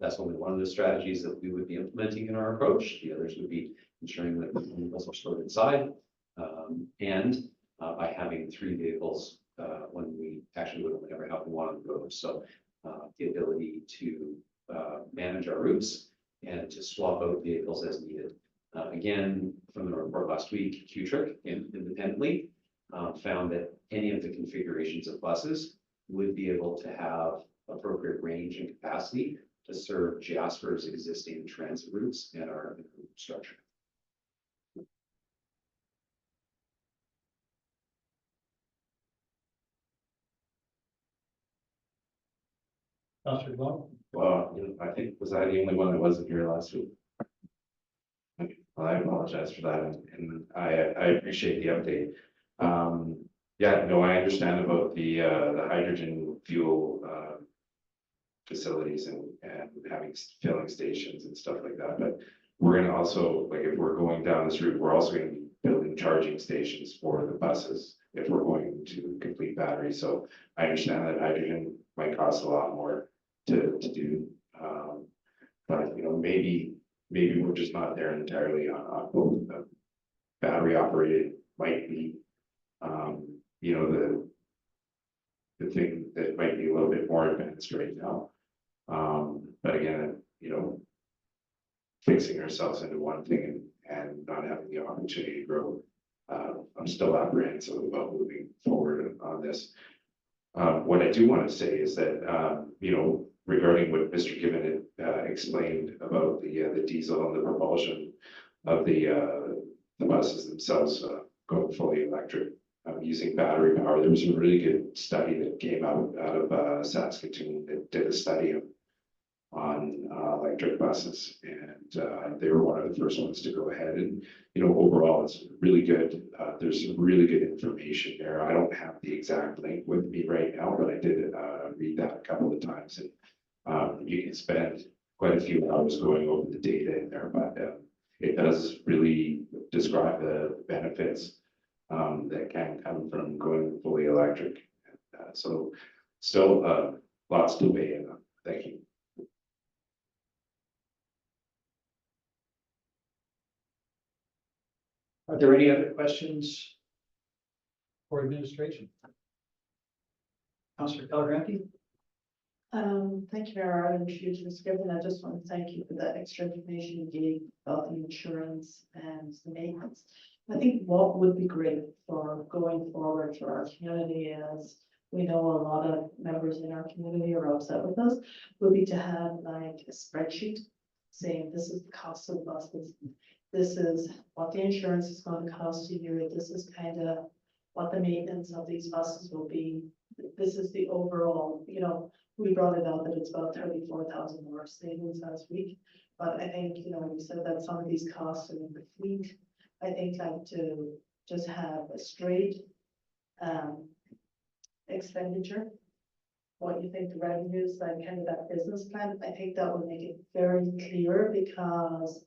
That's only one of the strategies that we would be implementing in our approach. The others would be ensuring that the vehicles are stored inside, and by having 3 vehicles when we actually would never have one on the road. So the ability to manage our routes and to swap out vehicles as needed. Again, from the report last week, QTRIC independently found that any of the configurations of buses would be able to have appropriate range and capacity to serve Jasper's existing transit routes and our structure. Councillor Blow? Well, I think, was I the only one that wasn't here last week? Okay, well, I apologize for that, and I appreciate the update. Yeah, no, I understand about the hydrogen fuel facilities and having filling stations and stuff like that, but we're gonna also, like, if we're going down this route, we're also gonna be building charging stations for the buses if we're going to complete batteries. So I understand that hydrogen might cost a lot more to do, but maybe we're just not there entirely on both. The battery operated might be the thing that might be a little bit more advanced right now. But again, fixing ourselves into one thing and not having the opportunity to grow. I'm still apprehensive about moving forward on this. What I do want to say is that, regarding what Mr. Given had explained about the diesel and the propulsion of the buses themselves going fully electric, using battery power. There was a really good study that came out of Saskatoon that did a study on electric buses, and they were one of the first ones to go ahead. And overall, it's really good. There's some really good information there. I don't have the exact link with me right now, but I did read that a couple of times, and you can spend quite a few hours going over the data in there, but it does really describe the benefits that can come from going fully electric. So still lots to weigh in on. Thank you. Are there any other questions for administration? Councillor Pellegrini? Thank you, Mayor Ireland, for you just given. I just want to thank you for the extra information you gave about the insurance and the maintenance. I think what would be great for going forward for our community, as we know a lot of members in our community are upset with us, would be to have like a spreadsheet saying this is the cost of buses. This is what the insurance is going to cost a year. This is kind of what the maintenance of these buses will be. This is the overall, we brought it out that it's about 34,000 more savings last week. But I think, you said that some of these costs are in the fleet. I think like to just have a straight expenditure, what you think the revenues, like kind of that business plan, I think that would make it very clear because,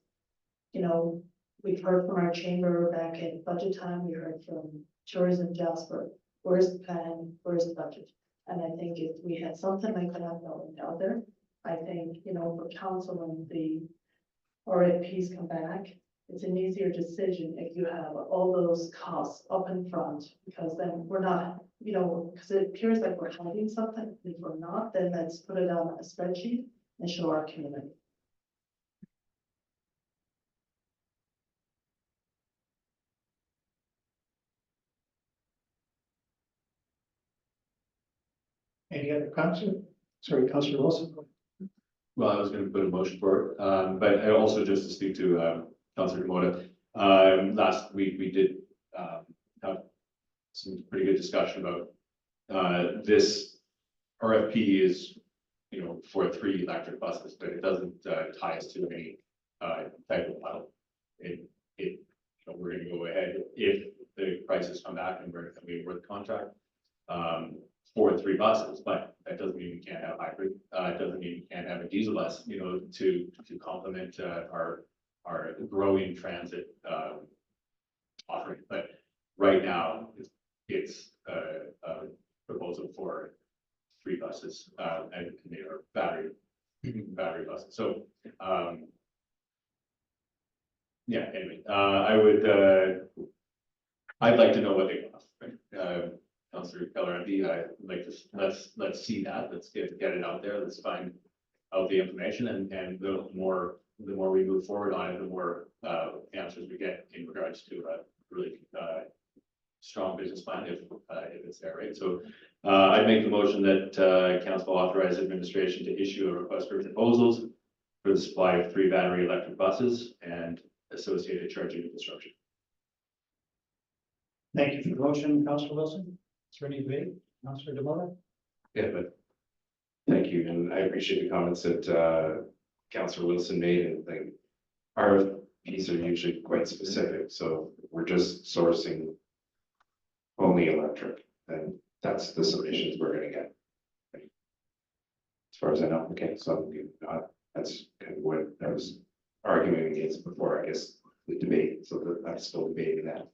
we've heard from our chamber back in budget time, we heard from Tourism Jasper, where's the plan, where's the budget? And I think if we had something like that going out there, I think, for council when the RFPs come back, it's an easier decision if you have all those costs up in front, because then we're not, because it appears like we're hiding something. If we're not, then let's put it on a spreadsheet and show our community. Any other councillor? Sorry, Councillor Wilson. Well, I was going to put a motion for it, but I also just to speak to Councillor Demota. Last week we did have some pretty good discussion about this RFP is, for 3 electric buses, but it doesn't tie us to any type of model. We're going to go ahead if the prices come back and we award the contract. For 3 buses, but that doesn't mean we can't have hybrid. It doesn't mean we can't have a diesel bus, to complement our growing transit offering. But right now, it's a proposal for 3 buses and they are battery buses. So yeah. Anyway, I'd like to know what they cost. Right? Councillor Pellegrini, I'd like to, let's see that, let's get it out there, let's find out the information, and the more we move forward on it, the more answers we get in regards to a really strong business plan if it's there, right? So I'd make the motion that council authorize administration to issue a request for proposals for the supply of 3 battery electric buses and associated charging infrastructure. Thank you for the motion, Councillor Wilson. Is there any debate? Councillor Demota? Yeah, but thank you, and I appreciate the comments that Councillor Wilson made, and like RFPs are usually quite specific, so we're just sourcing only electric, and that's the submissions we're gonna get. As far as I know, okay, so that's kind of what I was arguing against before, I guess, the debate, so that I'm still debating that.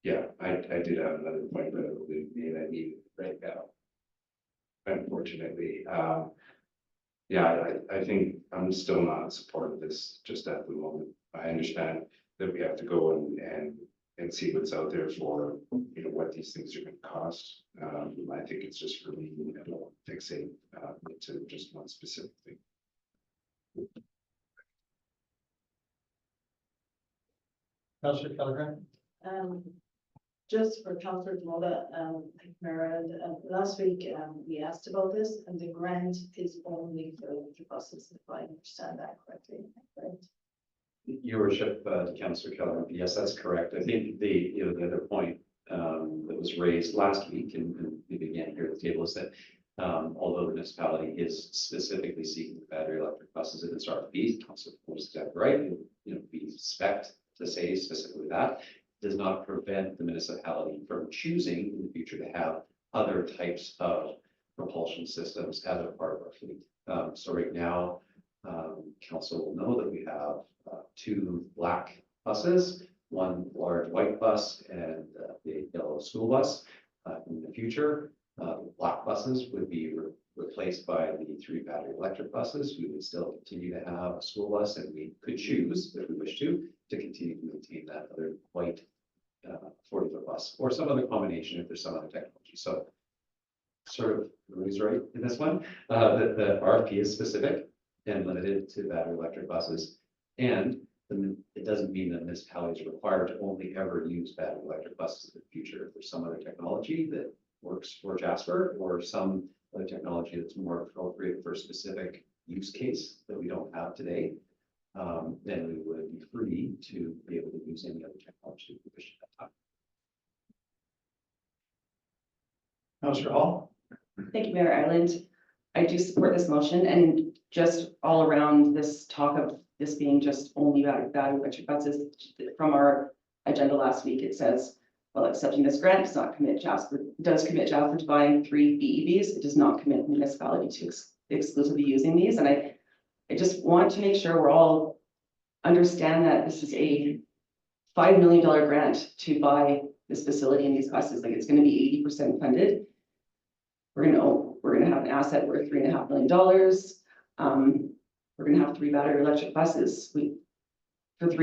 Yeah, I did have another point, but I believe me, I need right now. Unfortunately, yeah, I think I'm still not in support of this just at the moment. I understand that we have to go and and see what's out there for, you know, what these things are gonna cost. I think it's just really, I don't want to fixate into just one specific thing. Councillor Kelleher. Just for Councillor Moda, thank you, Mayor, and last week, we asked about this, and the grant is only for electric buses, if I understand that correctly, right? Your worship, to Councillor Keller, yes, that's correct. I think the other point that was raised last week and we began here at the table is that although the municipality is specifically seeking battery electric buses in its RFPs, Councillor was exactly right, we expect to say specifically that, does not prevent the municipality from choosing in the future to have other types of propulsion systems as a part of our fleet. So right now, council will know that we have two black buses, one large white bus and the yellow school bus. In the future, black buses would be replaced by the 3 battery electric buses. We would still continue to have a school bus, and we could choose, if we wish to continue to maintain that other white 40-foot bus or some other combination if there's some other technology. So sort of Rudy's right in this one. The RFP is specific and limited to battery electric buses, and it doesn't mean that municipalities are required to only ever use battery electric buses in the future. If there's some other technology that works for Jasper or some other technology that's more appropriate for a specific use case that we don't have today, then we would be free to be able to use any other technology we wish at that time. Councillor Hall. Thank you, Mayor Ireland. I do support this motion, and just all around this talk of this being just only battery electric buses, from our agenda last week, it says, while accepting this grant does commit Jasper to buying 3 BEVs, it does not commit the municipality to exclusively using these. And I just want to make sure we're all understand that this is a $5 million grant to buy this facility and these buses. Like, it's going to be 80% funded. We're going to have an asset worth $3.5 million. We're going to have 3 battery electric buses. We have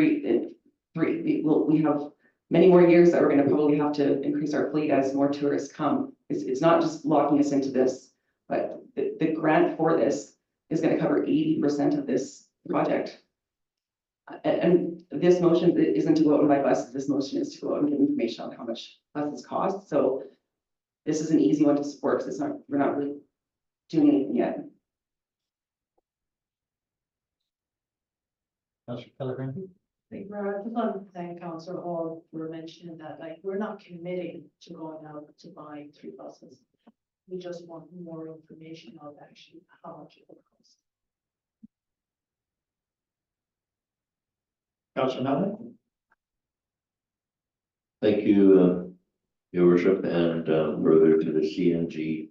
many more years that we're going to probably have to increase our fleet as more tourists come. It's not just locking us into this, but the grant for this is going to cover 80% of this project. And this motion isn't to go out and buy buses. This motion is to go out and get information on how much buses cost. So this is an easy one to support because we're not really doing anything yet. Councillor Kelleher. Thank you, Mayor. I just want to thank Councillor Hall for mentioning that, like, we're not committing to going out to buy 3 buses. We just want more information on actually how much it will cost. Councillor Melvin. Thank you, Your Worship, and further to the CNG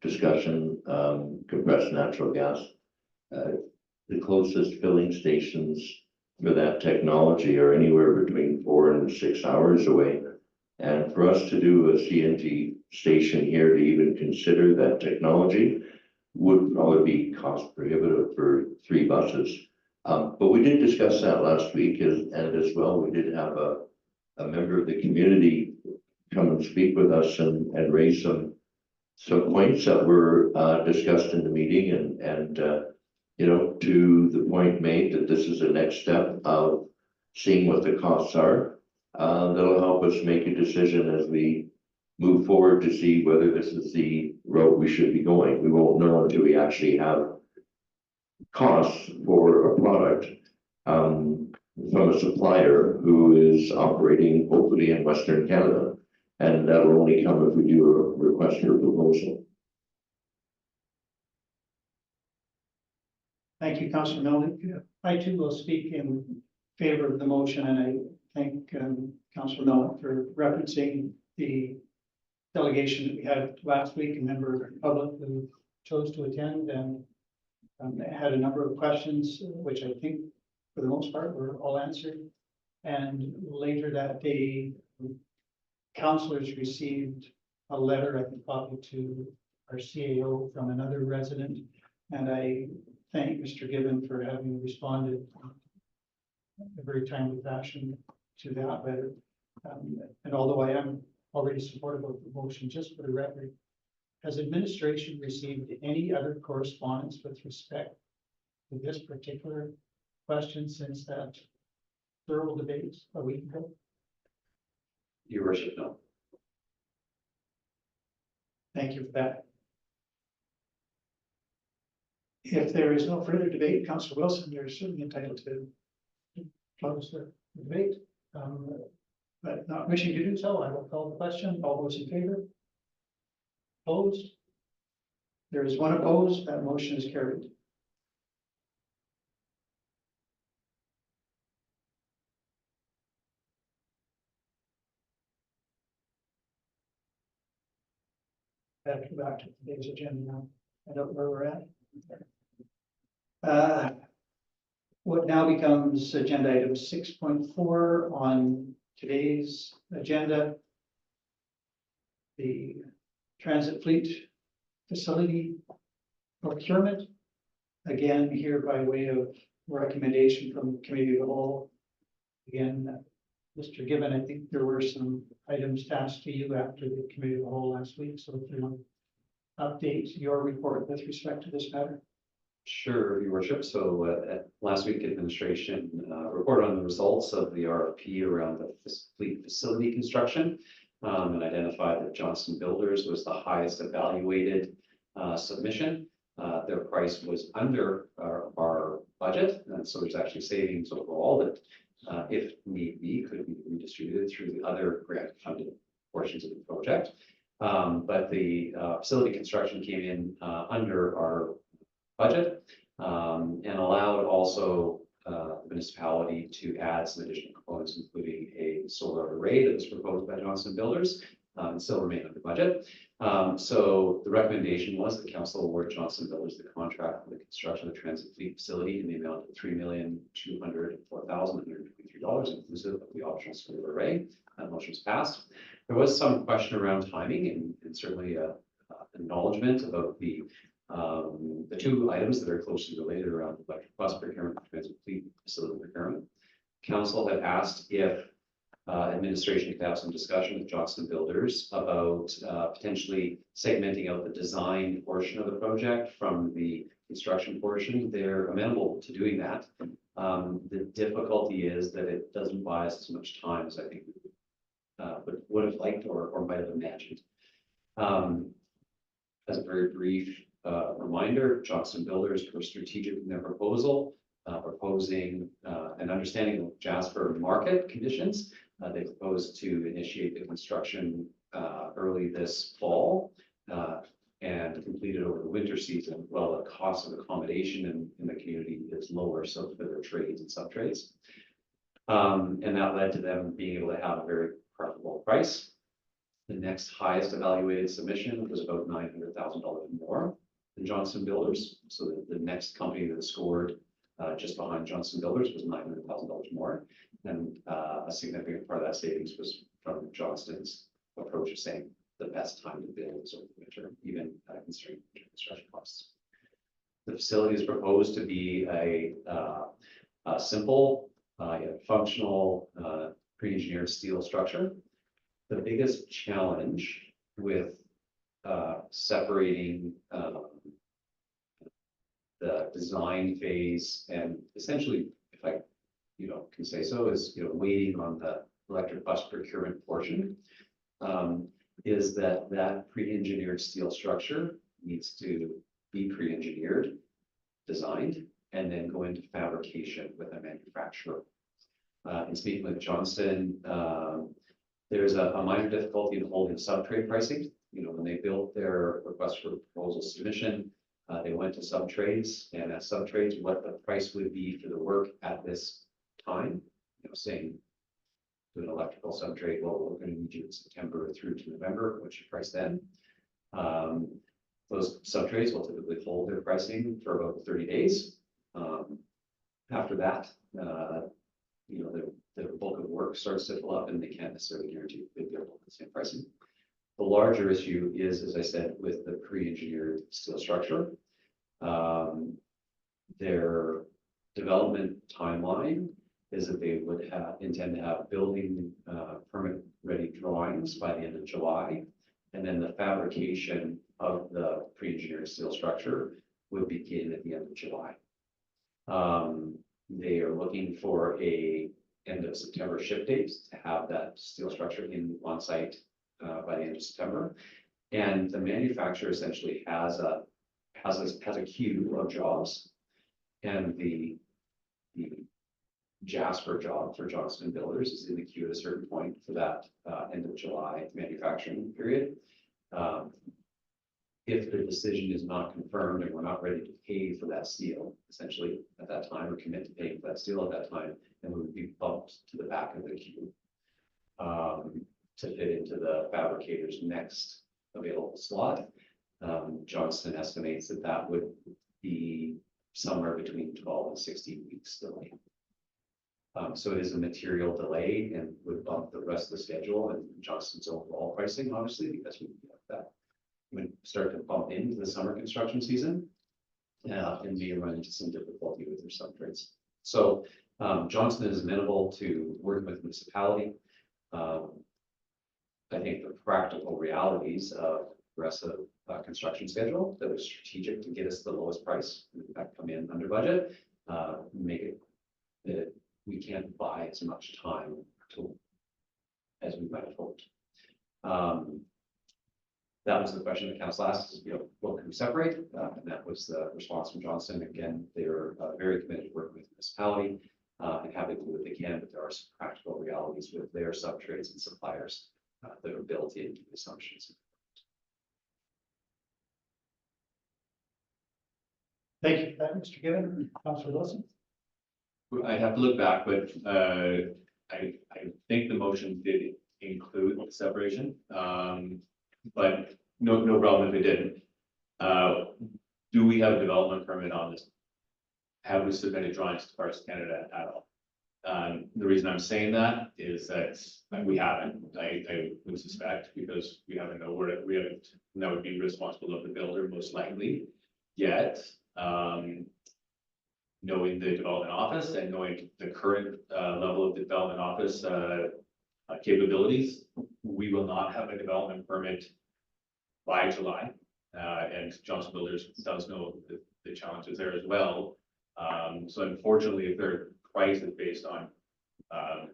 discussion, compressed natural gas. The closest filling stations for that technology are anywhere between 4 and 6 hours away. And for us to do a CNG station here to even consider that technology would probably be cost prohibitive for 3 buses. But we did discuss that last week, and as well, we did have a member of the community come and speak with us and raise some points that were discussed in the meeting, and you know, to the point made that this is the next step of seeing what the costs are. That'll help us make a decision as we move forward to see whether this is the route we should be going. We won't know until we actually have costs for a product from a supplier who is operating hopefully in Western Canada. And that will only come if we do a request for proposal. Thank you, Councillor Melvin. I too will speak in favor of the motion, and I thank Councillor Melvin for referencing the delegation that we had last week, a member of the public who chose to attend and had a number of questions, which I think for the most part were all answered. And later that day, councillors received a letter, I think, copied to our CAO from another resident, and I thank Mr. Gibbon for having responded in a very timely fashion to that, but, and although I am already supportive of the motion, just for the record, has administration received any other correspondence with respect to this particular question since that thorough debate a week ago? Your worship, no. Thank you for that. If there is no further debate, Councillor Wilson, you're certainly entitled to close the debate. But not wishing to do so, I will call the question. All those in favor? Opposed? There is one opposed. That motion is carried. Back to today's agenda now. I don't know where we're at. What now becomes agenda item 6.4 on today's agenda. The transit fleet facility procurement. Again, here by way of recommendation from the committee of the whole. Again, Mr. Gibbon, I think there were some items asked to you after the committee of the whole last week, so if you want to update your report with respect to this matter. Sure, your worship. So at last week, administration reported on the results of the RFP around the fleet facility construction and identified that Johnson Builders was the highest evaluated submission. Their price was under our budget, and so there's actually savings overall that, if need be, could be redistributed through the other grant funded portions of the project. But the facility construction came in under our budget and allowed also the municipality to add some additional components, including a solar array that was proposed by Johnson Builders and still remain under budget. So the recommendation was that council award Johnson Builders the contract for the construction of the transit fleet facility in the amount of $3,204,123, inclusive of the optional solar array. That motion was passed. There was some question around timing and certainly acknowledgement about the two items that are closely related around electric bus procurement and transit fleet facility procurement. Council had asked if administration could have some discussion with Johnson Builders about potentially segmenting out the design portion of the project from the construction portion. They're amenable to doing that. The difficulty is that it doesn't buy us as much time as I think we would have liked or might have imagined. As a very brief reminder, Johnson Builders were strategic in their proposal, proposing an understanding of Jasper market conditions. They proposed to initiate the construction early this fall and complete it over the winter season. Well, the cost of accommodation in the community is lower, so for their trades and sub-trades. And that led to them being able to have a very preferable price. The next highest evaluated submission was about $900,000 more than Johnson Builders. So the next company that scored just behind Johnson Builders was $900,000 more. And a significant part of that savings was from Johnston's approach of saying the best time to build is over the winter, even considering construction costs. The facility is proposed to be a simple, functional, pre-engineered steel structure. The biggest challenge with separating the design phase and essentially, if I can say so, is waiting on the electric bus procurement portion, is that pre-engineered steel structure needs to be pre-engineered, designed, and then go into fabrication with a manufacturer. In speaking with Johnston, there's a minor difficulty in holding sub-trade pricing. When they built their request for proposal submission, they went to sub-trades, and at sub-trades, what the price would be for the work at this time, saying to an electrical sub-trade, well, we're going to need you in September through to November, what's your price then? Those sub-trades will typically hold their pricing for about 30 days. After that, the bulk of work starts to fill up and they can't necessarily guarantee they'll be able to the same pricing. The larger issue is, as I said, with the pre-engineered steel structure. Their development timeline is that they would intend to have building permit ready drawings by the end of July. And then the fabrication of the pre-engineered steel structure would begin at the end of July. They are looking for a end of September ship date to have that steel structure on site by the end of September. And the manufacturer essentially has a queue of jobs. And the Jasper job for Johnston Builders is in the queue at a certain point for that end of July manufacturing period. If the decision is not confirmed and we're not ready to pay for that steel, essentially at that time, or commit to paying for that steel at that time, then we would be bumped to the back of the queue to fit into the fabricator's next available slot. Johnston estimates that that would be somewhere between 12 and 16 weeks delay. So it is a material delay and would bump the rest of the schedule and Johnston's overall pricing, obviously, because we have that would start to bump into the summer construction season. And may run into some difficulty with their subtrades. So Johnston is amenable to working with municipality. I think the practical realities of aggressive construction schedule that was strategic to get us the lowest price, in fact, come in under budget, make it that we can't buy as much time as we might have hoped. That was the question the council asked, is, what can we separate? And that was the response from Johnston. Again, they're very committed to working with municipality and happy to do what they can, but there are some practical realities with their subtrades and suppliers that are built into the assumptions. Thank you for that, Mr. Given. Councillor Wilson? I'd have to look back, but I think the motion did include separation. But no problem if it didn't. Do we have a development permit on this? Have we submitted drawings to Parks Canada at all? The reason I'm saying that is that we haven't. I would suspect because we haven't know where we haven't. And that would be responsible of the builder most likely. Yet, knowing the development office and knowing the current level of the development office capabilities, we will not have a development permit by July. And Johnson Builders does know the challenges there as well. So unfortunately, if their price is based on a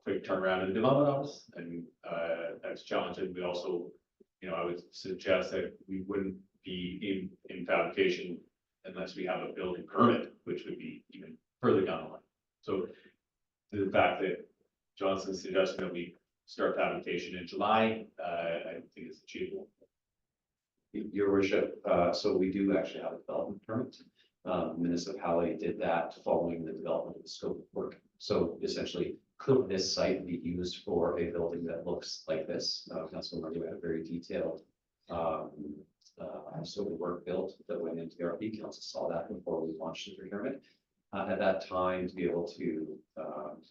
quick turnaround in the development office, and that's challenging. We also, I would suggest that we wouldn't be in fabrication unless we have a building permit, which would be even further down the line. So the fact that Johnson's suggesting that we start fabrication in July, I think is achievable. Your worship, so we do actually have a development permit. Municipality did that following the development of the scope of work. So essentially, could this site be used for a building that looks like this? Councilor Murray had a very detailed scope of work built that went into the RP. Council saw that before we launched the procurement. At that time, to be able to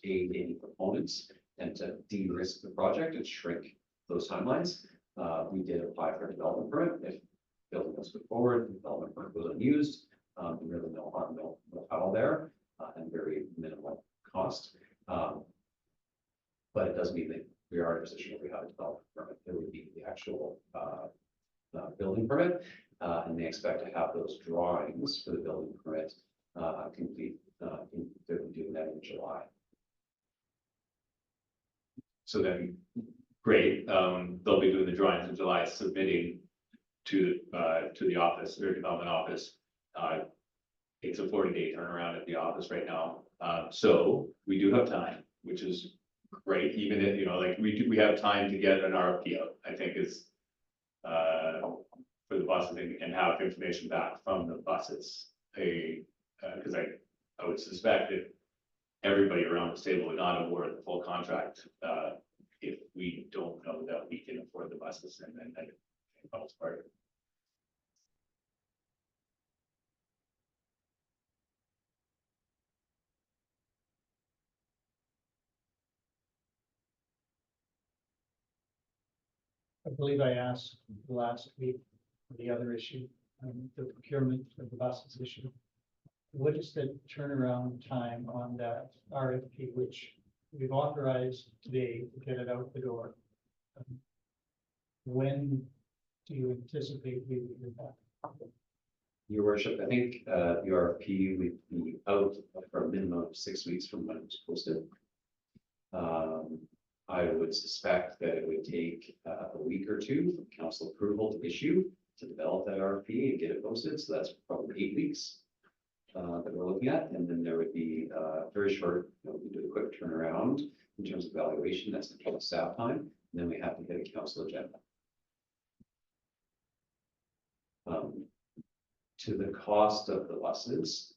aid any proponents and to de-risk the project and shrink those timelines, we did apply for a development permit. If building was put forward, the development permit was unused, really no harm, no foul there, and very minimal cost. But it does mean that we are in a position where we have a development permit. It would be the actual building permit, and they expect to have those drawings for the building permit complete. They're doing that in July. So then, great, they'll be doing the drawings in July, submitting to the office, their development office. It's a 40-day turnaround at the office right now. So we do have time, which is great, even if, we have time to get an RFP out, I think is for the buses and have information back from the buses. Because I would suspect that everybody around the table would not award the full contract if we don't know that we can afford the buses, and then that falls apart. I believe I asked last week for the other issue, the procurement of the buses issue. what is the turnaround time on that RFP, which we've authorized today to get it out the door? When do you anticipate we will do that? Your worship, I think the RFP would be out for a minimum of 6 weeks from when it was posted. I would suspect that it would take a week or two from council approval to issue, to develop that RFP and get it posted, so that's probably 8 weeks that we're looking at, and then there would be very short, we do a quick turnaround in terms of evaluation, that's the total staff time, and then we have to hit a council agenda. To the cost of the buses,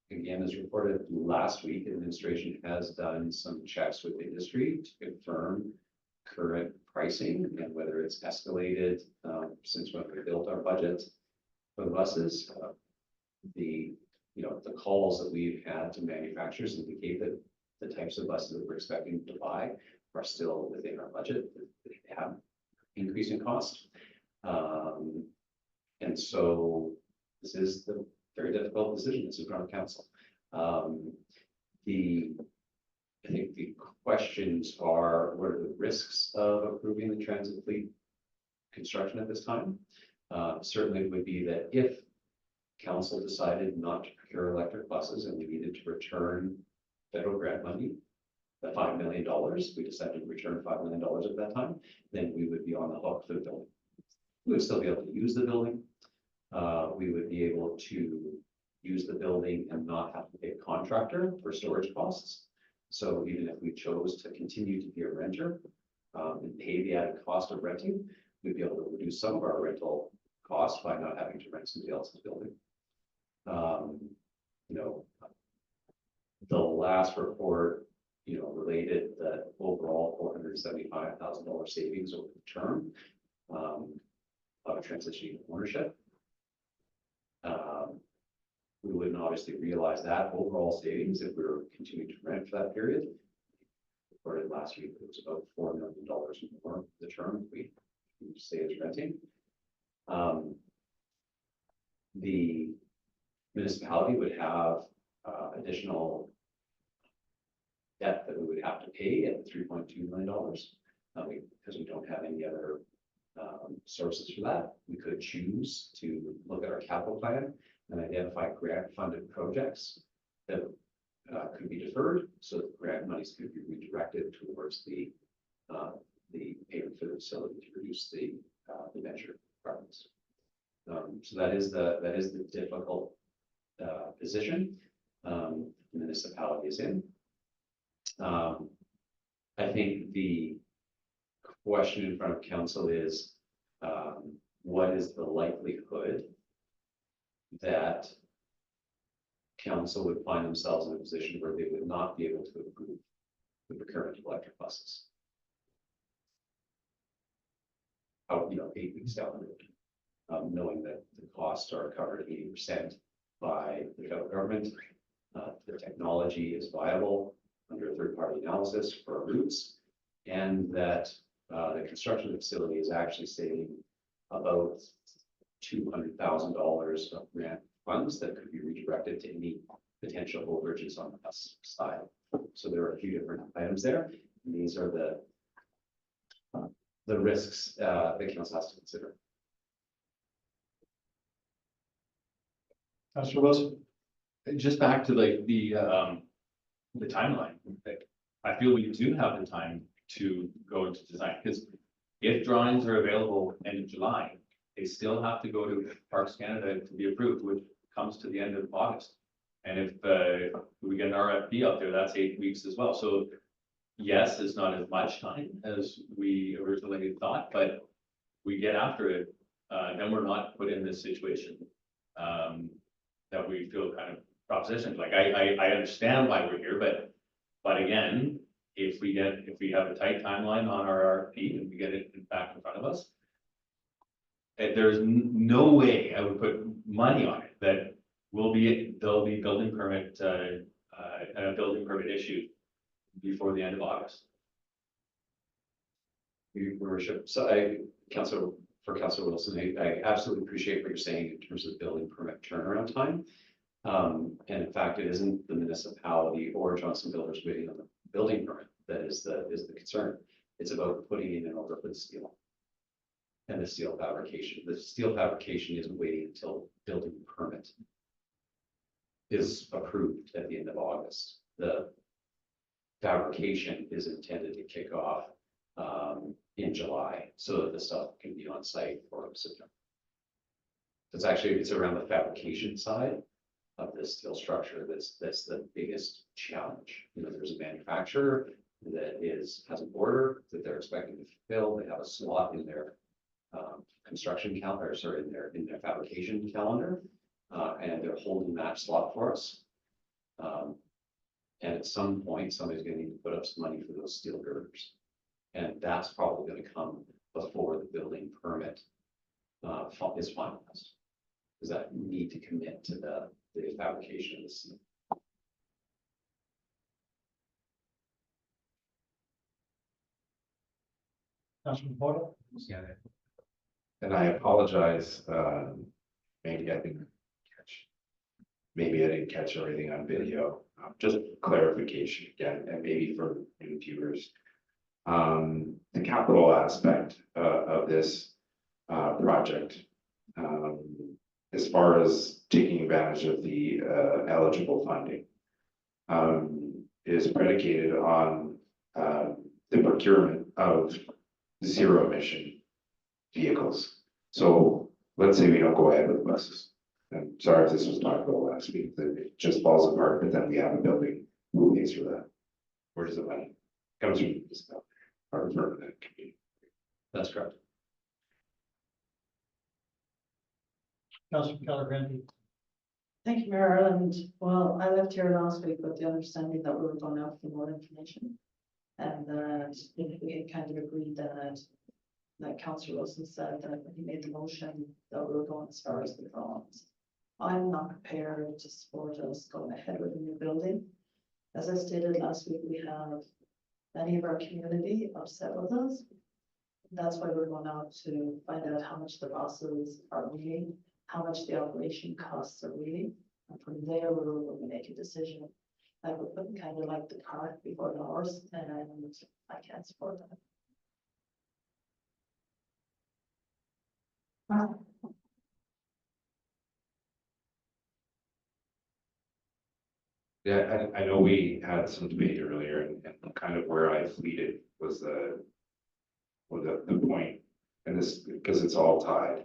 again, as reported last week, administration has done some checks with industry to confirm current pricing and whether it's escalated since when we built our budget for the buses. The calls that we've had to manufacturers indicate that the types of buses that we're expecting to buy are still within our budget. They have increasing cost. And so this is the very difficult decision as a ground council. I think the questions are, what are the risks of approving the transit fleet construction at this time? Certainly it would be that if council decided not to procure electric buses and we needed to return federal grant money, the $5 million, we decided to return $5 million at that time, then we would be on the hook for the building. We would still be able to use the building. We would be able to use the building and not have to pay a contractor for storage costs. So even if we chose to continue to be a renter and pay the added cost of renting, we'd be able to reduce some of our rental costs by not having to rent somebody else's building. The last report, related the overall $475,000 savings over the term of transitioning to ownership. We wouldn't obviously realize that overall savings if we were continuing to rent for that period. Reported last week, it was about $4 million more the term we stay as renting. The municipality would have additional debt that we would have to pay at $3.2 million because we don't have any other sources for that. We could choose to look at our capital plan and identify grant funded projects that could be deferred so that grant monies could be redirected towards the payment for the facility to reduce the venture requirements. So that is the difficult position the municipality is in. I think the question in front of council is what is the likelihood that council would find themselves in a position where they would not be able to approve the procurement of electric buses? 8 weeks down the road, knowing that the costs are covered 80% by the federal government, the technology is viable under third-party analysis for our routes, and that the construction of the facility is actually saving about $200,000 of grant funds that could be redirected to any potential overages on the bus side. So there are a few different items there. And these are the risks that council has to consider. Councillor Wilson, just back to the timeline. I feel we do have the time to go into design, because if drawings are available end of July, they still have to go to Parks Canada to be approved, which comes to the end of August. And if we get an RFP out there, that's 8 weeks as well. So yes, it's not as much time as we originally thought, but we get after it, then we're not put in this situation that we feel kind of propositioned. Like I understand why we're here, but again, if we have a tight timeline on our RFP and we get it back in front of us, there's no way I would put money on it that there'll be building permit and a building permit issued before the end of August. Your worship, so Councillor Wilson, I absolutely appreciate what you're saying in terms of building permit turnaround time. And in fact, it isn't the municipality or Johnson Builders waiting on the building permit that is the concern. It's about putting in an order for the steel. And the steel fabrication. The steel fabrication isn't waiting until building permit is approved at the end of August. The fabrication is intended to kick off in July, so that the stuff can be on site for September. It's around the fabrication side of this steel structure that's the biggest challenge. You know, there's a manufacturer that has an order that they're expecting to fulfill. They have a slot in their construction calendar, sorry, in their fabrication calendar, and they're holding that slot for us. And at some point, somebody's going to need to put up some money for those steel girders, and that's probably going to come before the building permit is finalized. Does that need to commit to the fabrication of the steel? Councillor Porter? Yeah. And I apologize, maybe I didn't catch everything on video. Just clarification again, and maybe for new viewers. The capital aspect of this project, as far as taking advantage of the eligible funding, is predicated on the procurement of zero emission vehicles. So let's say we don't go ahead with buses. I'm sorry if this was talked about last week, that it just falls apart, but then we have a building. Who pays for that? Where does the money comes from? Our permanent community. That's correct. Councillor Keller-Granby? Thank you, Mayor Ireland. Well, I left here last week with the understanding that we were going out for more information. And that we had kind of agreed that, like Councillor Wilson said, that when he made the motion, that we were going as far as the drawings. I'm not prepared to support us going ahead with a new building. As I stated last week, we have many of our community upset with us. That's why we're going out to find out how much the losses are really, how much the operation costs are really. And from there, we're going to make a decision. I would put kind of like the cart before the horse, and I can't support that. Yeah, I know we had some debate earlier, and kind of where I fleeted was the point, and this, because it's all tied,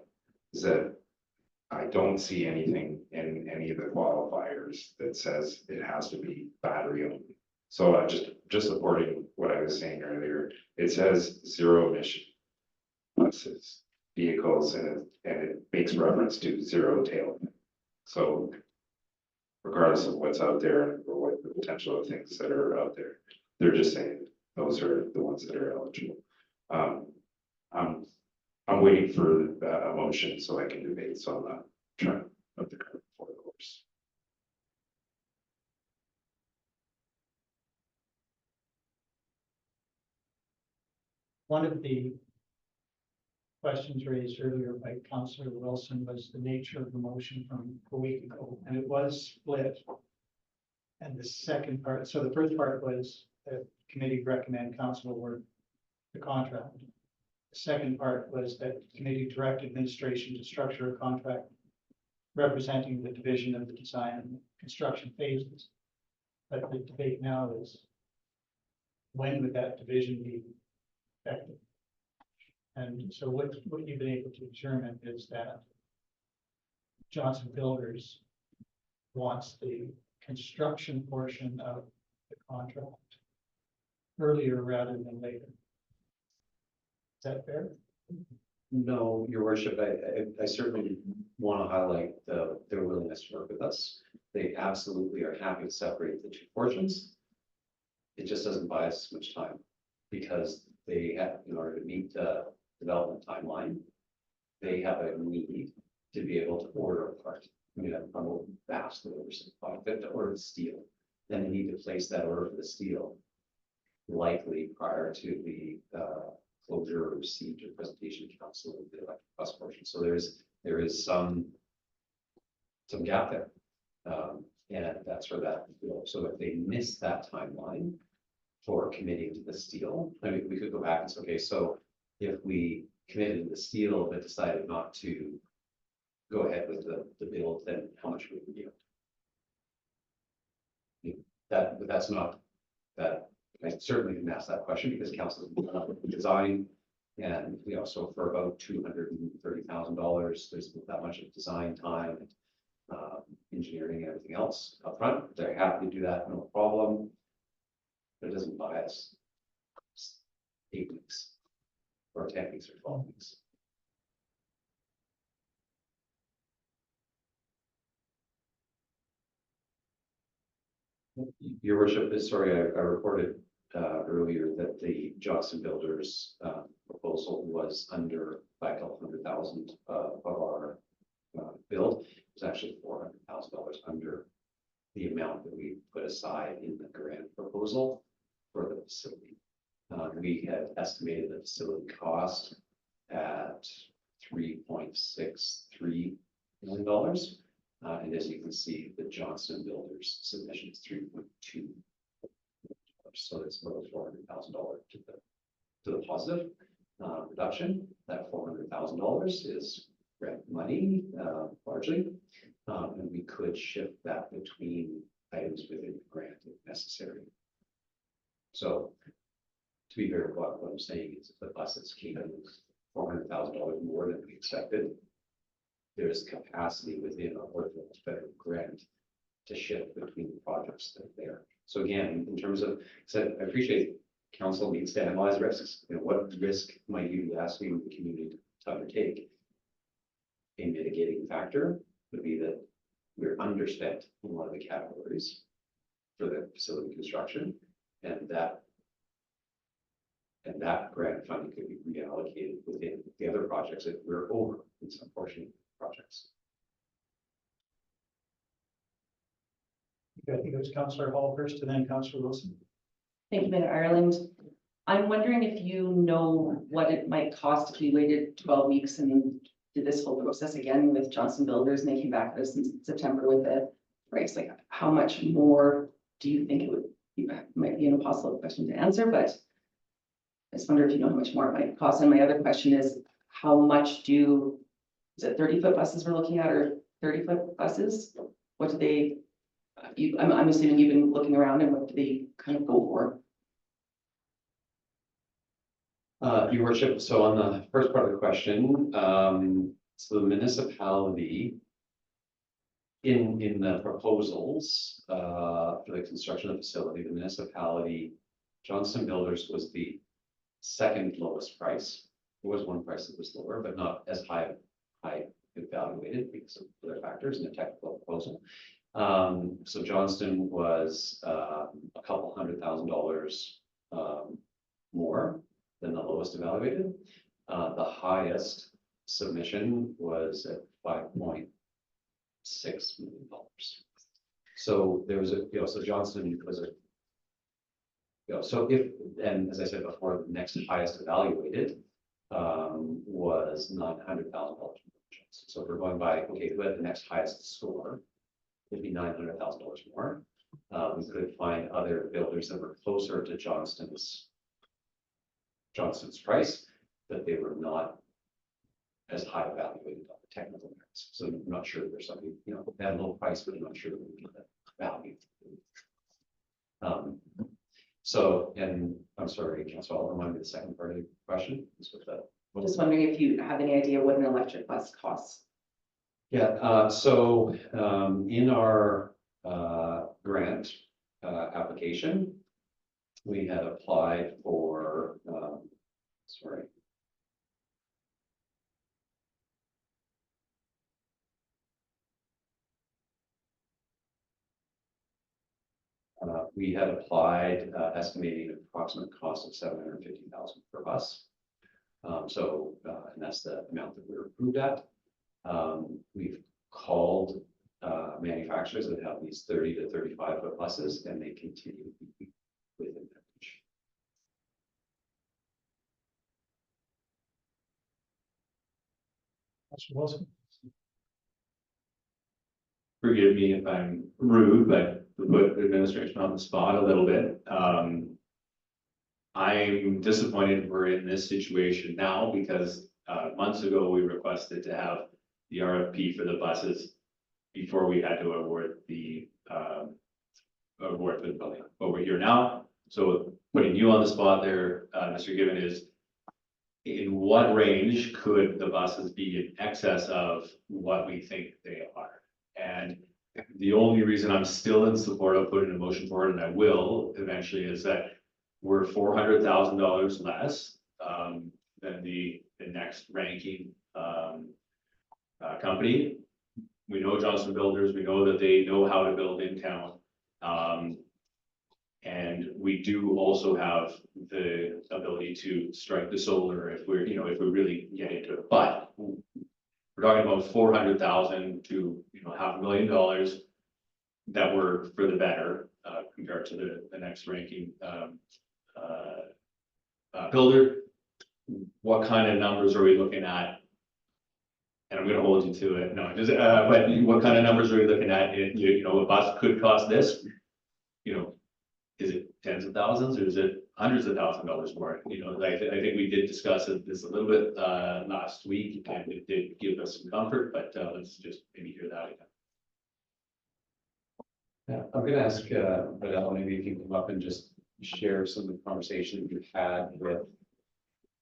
is that I don't see anything in any of the qualifiers that says it has to be battery only. So I'm just supporting what I was saying earlier. It says zero emission buses, vehicles, and it makes reference to zero tail. So regardless of what's out there or what the potential of things that are out there, they're just saying those are the ones that are eligible. I'm waiting for a motion so I can debate, so I'm not trying to put the cart before the horse. One of the questions raised earlier by Councillor Wilson was the nature of the motion from a week ago, and it was split. And the second part, so the first part was the committee recommend council award the contract. The second part was that committee direct administration to structure a contract representing the division of the design and construction phases. But the debate now is, when would that division be effective? And so what you've been able to determine is that Johnson Builders wants the construction portion of the contract earlier rather than later. Is that fair? No, your worship, I certainly want to highlight their willingness to work with us. They absolutely are happy to separate the two portions. It just doesn't buy us much time because they have, in order to meet the development timeline, they have a need to be able to order a part. I mean, a vast oversupply, they have to order the steel. Then they need to place that order for the steel likely prior to the closure or receipt or presentation to council of the electric bus portion. So there is some gap there. And that's where that, so if they miss that timeline for committing to the steel, I mean, we could go back and say, okay, so if we committed to the steel but decided not to go ahead with the build, then how much would we give? That, but that's not, that, I certainly didn't ask that question because council design. And so for about $230,000, there's that much of design time, engineering and everything else up front. They're happy to do that, no problem. But it doesn't buy us 8 weeks or 10 weeks or 12 weeks. Your worship, sorry, I reported earlier that the Johnson Builders proposal was under by a couple $100,000 of our build. It was actually $400,000 under the amount that we put aside in the grant proposal for the facility. We had estimated the facility cost at $3.63 million. And as you can see, the Johnson Builders submission is 3.2. So it's about $400,000 to the positive reduction. That $400,000 is grant money largely, and we could shift that between items within the grant if necessary. So, to be very blunt, what I'm saying is, if the buses came in $400,000 more than we expected, there is capacity within our ordinance federal grant to shift between the projects that are there. So again, in terms of, I appreciate council needs to analyze risks. What risk might you be asking the community to undertake? A mitigating factor would be that we're underspent in one of the categories for the facility construction, and that grant funding could be reallocated within the other projects that we're over in some portion of projects. I think it was Councillor Hall first and then Councillor Wilson. Thank you, Mayor Ireland. I'm wondering if you know what it might cost if we waited 12 weeks and did this whole process again with Johnson Builders and they came back to us in September with a price. Like, how much more do you think it would be? Might be an impossible question to answer, but I just wonder if you know how much more it might cost. And my other question is, how much is it 30-foot buses we're looking at or 30-foot buses? What do they, I'm assuming you've been looking around, and what do they kind of go for? Your worship, so on the first part of the question, so the municipality in the proposals for the construction of the facility, the municipality, Johnson Builders was the second lowest price. There was one price that was lower, but not as high evaluated because of other factors in the technical proposal. So Johnston was a couple $100,000 more than the lowest evaluated. The highest submission was at $5.6 million. So there was so Johnston was so if, and as I said before, the next highest evaluated was $900,000. So if we're going by, okay, who had the next highest score, it'd be $900,000 more. We could find other builders that were closer to Johnston's price, but they were not as high evaluated on the technical merits. So I'm not sure there's something, they had a low price, but I'm not sure we get that value. So, and I'm sorry, Council, I'll remind me the second part of the question. Just wondering if you have any idea what an electric bus costs. Yeah, so in our grant application, we had applied for, we had applied estimating an approximate cost of $750,000 per bus. And that's the amount that we were approved at. We've called manufacturers that have these 30 to 35 foot buses, and they continue to be within that range. Councillor Wilson. forgive me if I'm rude, but to put administration on the spot a little bit. I'm disappointed we're in this situation now because months ago, we requested to have the RFP for the buses before we had to award the award for the building. But we're here now, so putting you on the spot there, Mr. Given, is in what range could the buses be in excess of what we think they are? And the only reason I'm still in support of putting a motion forward, and I will eventually, is that we're $400,000 less than the next ranking company. We know Johnson Builders, we know that they know how to build in town. And we do also have the ability to strike the solar if we're, if we really get into it. But we're talking about 400,000 to, $500,000 that were for the better compared to the next ranking builder. What kind of numbers are we looking at? And I'm going to hold you to it. No, just, but what kind of numbers are we looking at? A bus could cost this. Is it tens of thousands or is it hundreds of $1,000s more? I think we did discuss this a little bit last week, and it did give us some comfort. But let's just maybe hear that again. Yeah, I'm going to ask Bylaw, maybe if you can come up and just share some of the conversations you've had with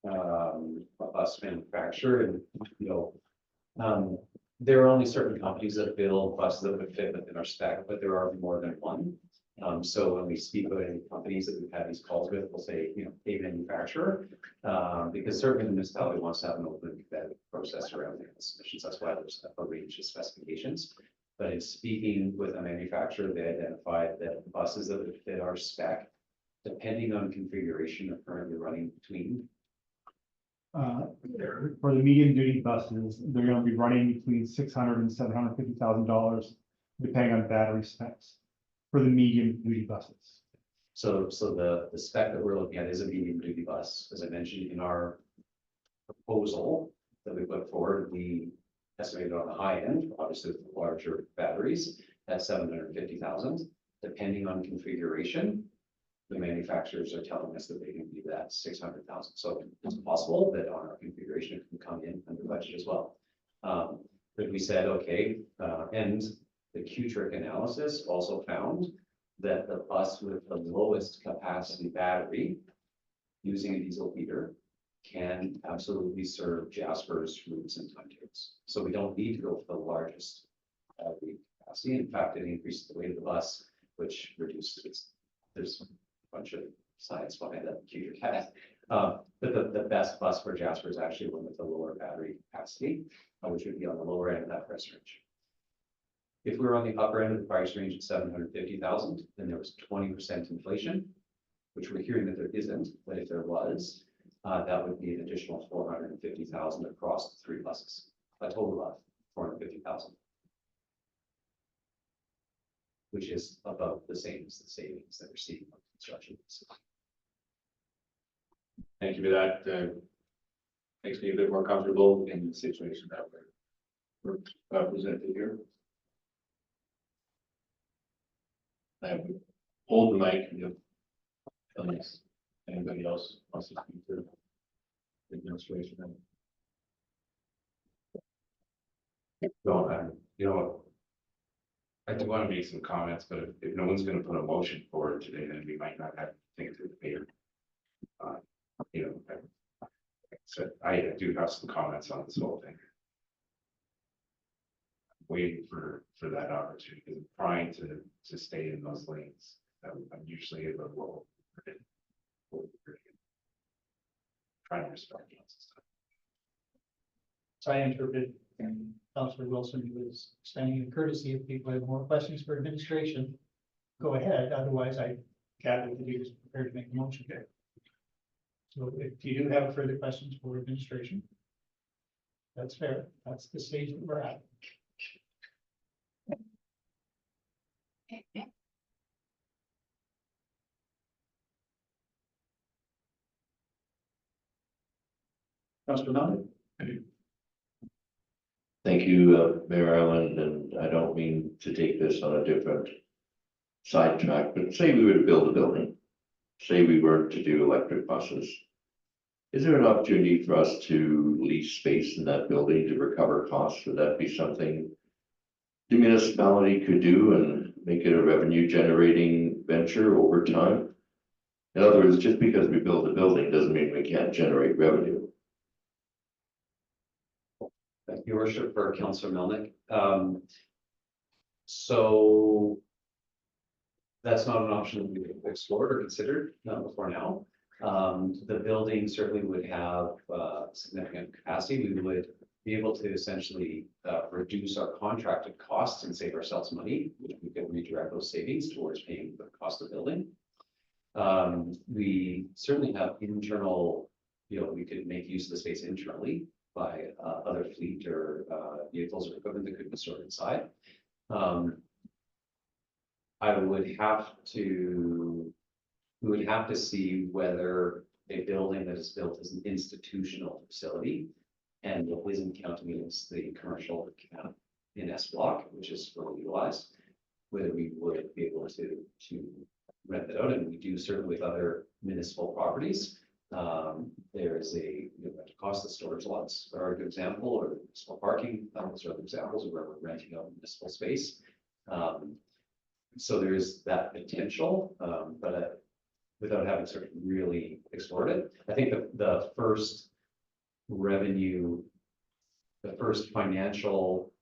a bus manufacturer, and there are only certain companies that build buses that would fit within our spec, but there are more than one. So when we speak with any companies that we've had these calls with, we'll say, a manufacturer, because certainly the municipality wants to have an open competitive process around the submissions. That's why there's a range of specifications. But in speaking with a manufacturer, they identified that buses that would fit our spec, depending on configuration, are currently running between. For the medium duty buses, they're gonna be running between $600,000 and $750,000, depending on battery specs, for the medium duty buses. So the spec that we're looking at is a medium duty bus. As I mentioned in our proposal that we put forward, we estimated on the high end, obviously with the larger batteries, at 750,000. Depending on configuration, the manufacturers are telling us that they can do that 600,000. So it's possible that on our configuration it can come in under budget as well. But we said, okay, and the Q-trick analysis also found that the bus with the lowest capacity battery using a diesel heater can absolutely serve Jasper's routes and timetables. So we don't need to go for the largest battery capacity. In fact, it increases the weight of the bus, which reduces its, there's a bunch of science behind that Q-trick has. But the best bus for Jasper is actually one with the lower battery capacity, which would be on the lower end of that price range. If we were on the upper end of the price range at 750,000, then there was 20% inflation, which we're hearing that there isn't, but if there was, that would be an additional 450,000 across the three buses, a total of 450,000, which is about the same as the savings that we're seeing on construction. Thank you for that. Makes me a bit more comfortable in the situation that we're presented here. I would hold the mic unless anybody else wants to speak to the administration. No, I do want to make some comments, but if no one's going to put a motion forward today, then we might not have things to debate. So I do have some comments on this whole thing. Waiting for that opportunity, because I'm trying to stay in those lanes. I'm usually able to trying to respect stuff. So I interpreted Councillor Wilson was extending a courtesy if people have more questions for administration. Go ahead, otherwise I gather that he was prepared to make a motion there. So if you do have further questions for administration, that's fair. That's the stage that we're at. Councillor Mallon? Thank you, Mayor Ireland, and I don't mean to take this on a different sidetrack, but say we were to build a building, say we were to do electric buses. Is there an opportunity for us to lease space in that building to recover costs? Would that be something the municipality could do and make it a revenue generating venture over time? In other words, just because we build a building doesn't mean we can't generate revenue. Thank you, Your Worship, for Councillor Melnick. So that's not an option we've explored or considered before now. The building certainly would have significant capacity. We would be able to essentially reduce our contracted costs and save ourselves money, which we could redirect those savings towards paying the cost of building. We certainly have internal, we could make use of the space internally by other fleet or vehicles or equipment that could be stored inside. We would have to see whether a building that is built as an institutional facility and isn't counting as the commercial account in S block, which is fully utilized, whether we would be able to rent that out, and we do certainly with other municipal properties. There is a cost of storage lots are a good example, or municipal parking. Those are other examples of where we're renting out municipal space. So there is that potential, but without having sort of really explored it, I think the first financial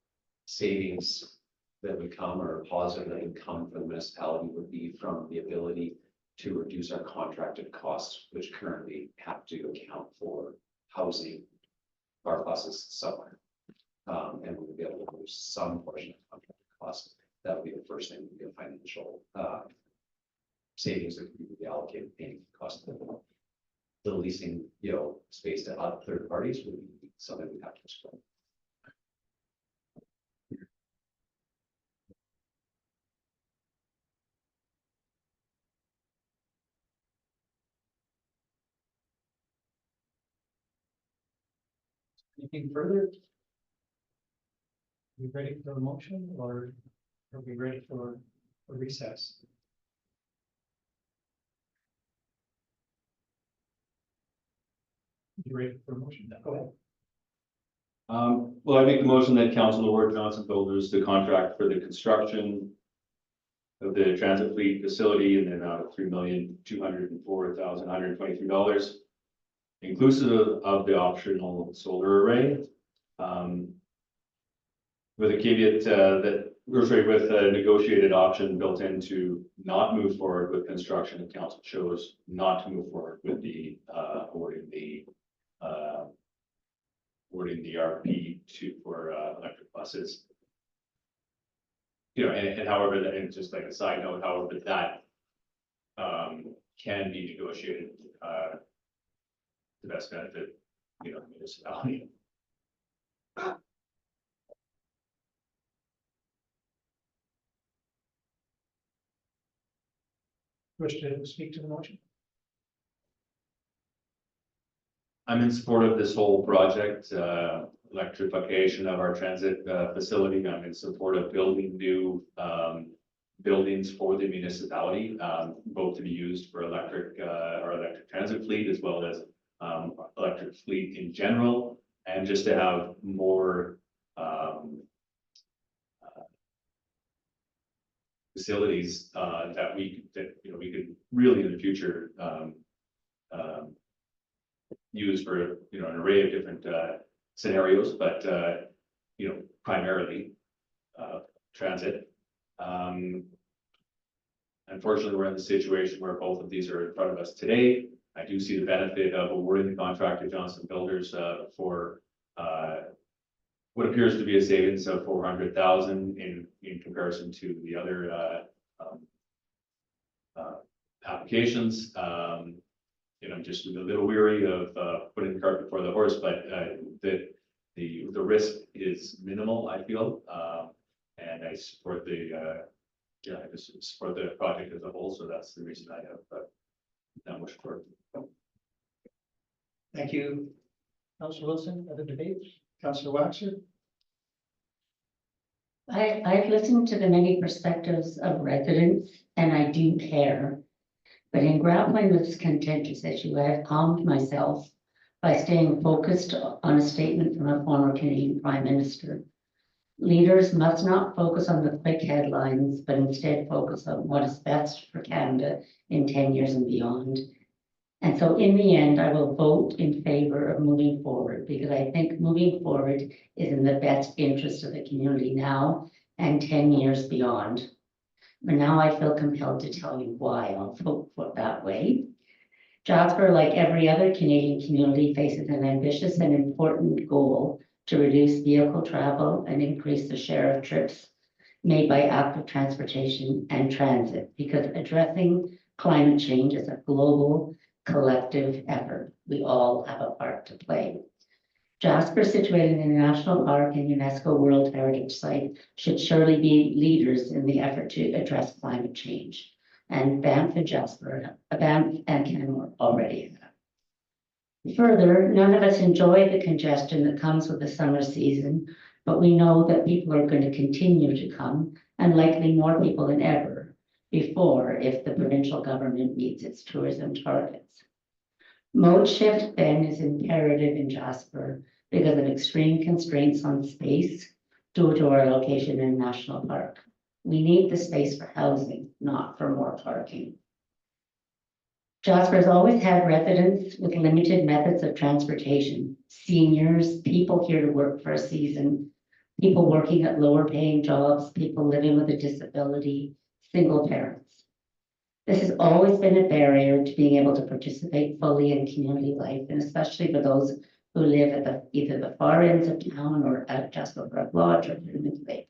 savings that would come, or positive that would come for the municipality, would be from the ability to reduce our contracted costs, which currently have to account for housing our buses somewhere. And we would be able to reduce some portion of contracted costs. That would be the first thing, would be a financial savings that we would be allocated paying the cost of the leasing, space to other third parties would be something we have to explore. Anything further? You ready for a motion, or are we ready for a recess? You ready for a motion? Go ahead. Well, I make the motion that Council award Johnson Builders the contract for the construction of the transit fleet facility in the amount of $3,204,123, inclusive of the optional solar array. With a caveat with a negotiated option built in to not move forward with construction, if council chose not to move forward with the awarding the RP for electric buses. And however, that, and just like a side note, however, that can be negotiated to best benefit, the municipality. Wish to speak to the motion? I'm in support of this whole project, electrification of our transit facility. I'm in support of building new buildings for the municipality, both to be used for electric transit fleet, as well as electric fleet in general, and just to have more facilities that we could really in the future use for an array of different scenarios, but primarily transit. Unfortunately, we're in the situation where both of these are in front of us today. I do see the benefit of awarding the contract to Johnson Builders for what appears to be a savings of $400,000 in comparison to the other applications. I'm just a little weary of putting the cart before the horse, but the risk is minimal, I feel, and I support I just support the project as a whole. So that's the reason I have that much for it. Thank you, Councillor Wilson. Other debate? Councillor Waxer? I've listened to the many perspectives of residents and I do care. But in grappling with this contentious issue, I have calmed myself by staying focused on a statement from a former Canadian Prime Minister. Leaders must not focus on the quick headlines, but instead focus on what is best for Canada in 10 years and beyond. And so in the end, I will vote in favor of moving forward because I think moving forward is in the best interest of the community now and 10 years beyond. But now I feel compelled to tell you why I'll vote for that way. Jasper, like every other Canadian community, faces an ambitious and important goal to reduce vehicle travel and increase the share of trips made by active transportation and transit, because addressing climate change is a global collective effort. We all have a part to play. Jasper, situated in a national park and UNESCO World Heritage Site, should surely be leaders in the effort to address climate change. And Banff and Jasper, Banff and Canmore already have. Further, none of us enjoy the congestion that comes with the summer season, but we know that people are going to continue to come, and likely more people than ever before if the provincial government meets its tourism targets. Mode shift then is imperative in Jasper because of extreme constraints on space due to our location in a national park. We need the space for housing, not for more parking. Jasper has always had residents with limited methods of transportation, seniors, people here to work for a season, people working at lower paying jobs, people living with a disability, single parents. This has always been a barrier to being able to participate fully in community life, and especially for those who live at either the far ends of town or at Jasper Brook Lodge or Pyramid Lake.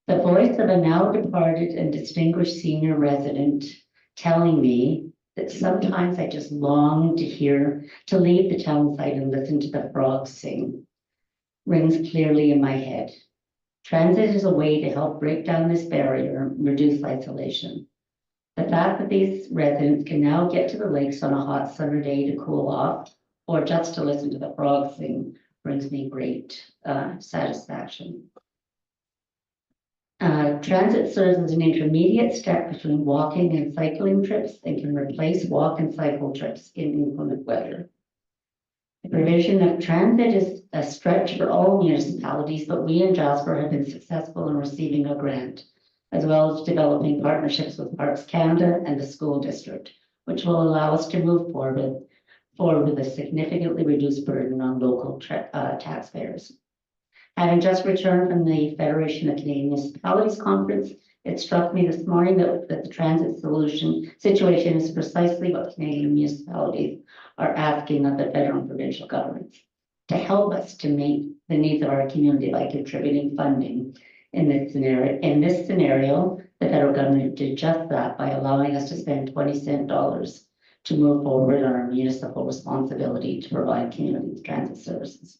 The voice of a now departed and distinguished senior resident telling me that sometimes I just long to leave the town site and listen to the frogs sing rings clearly in my head. Transit is a way to help break down this barrier and reduce isolation. The fact that these residents can now get to the lakes on a hot summer day to cool off or just to listen to the frogs sing brings me great satisfaction. Transit serves as an intermediate step between walking and cycling trips and can replace walk and cycle trips in inclement weather. The provision of transit is a stretch for all municipalities, but we in Jasper have been successful in receiving a grant, as well as developing partnerships with Parks Canada and the school district, which will allow us to move forward with a significantly reduced burden on local taxpayers. Having just returned from the Federation of Canadian Municipalities Conference, it struck me this morning that the transit situation is precisely what Canadian municipalities are asking of the federal and provincial governments to help us to meet the needs of our community by contributing funding. In this scenario, the federal government did just that by allowing us to spend 20 cent dollars to move forward on our municipal responsibility to provide community transit services.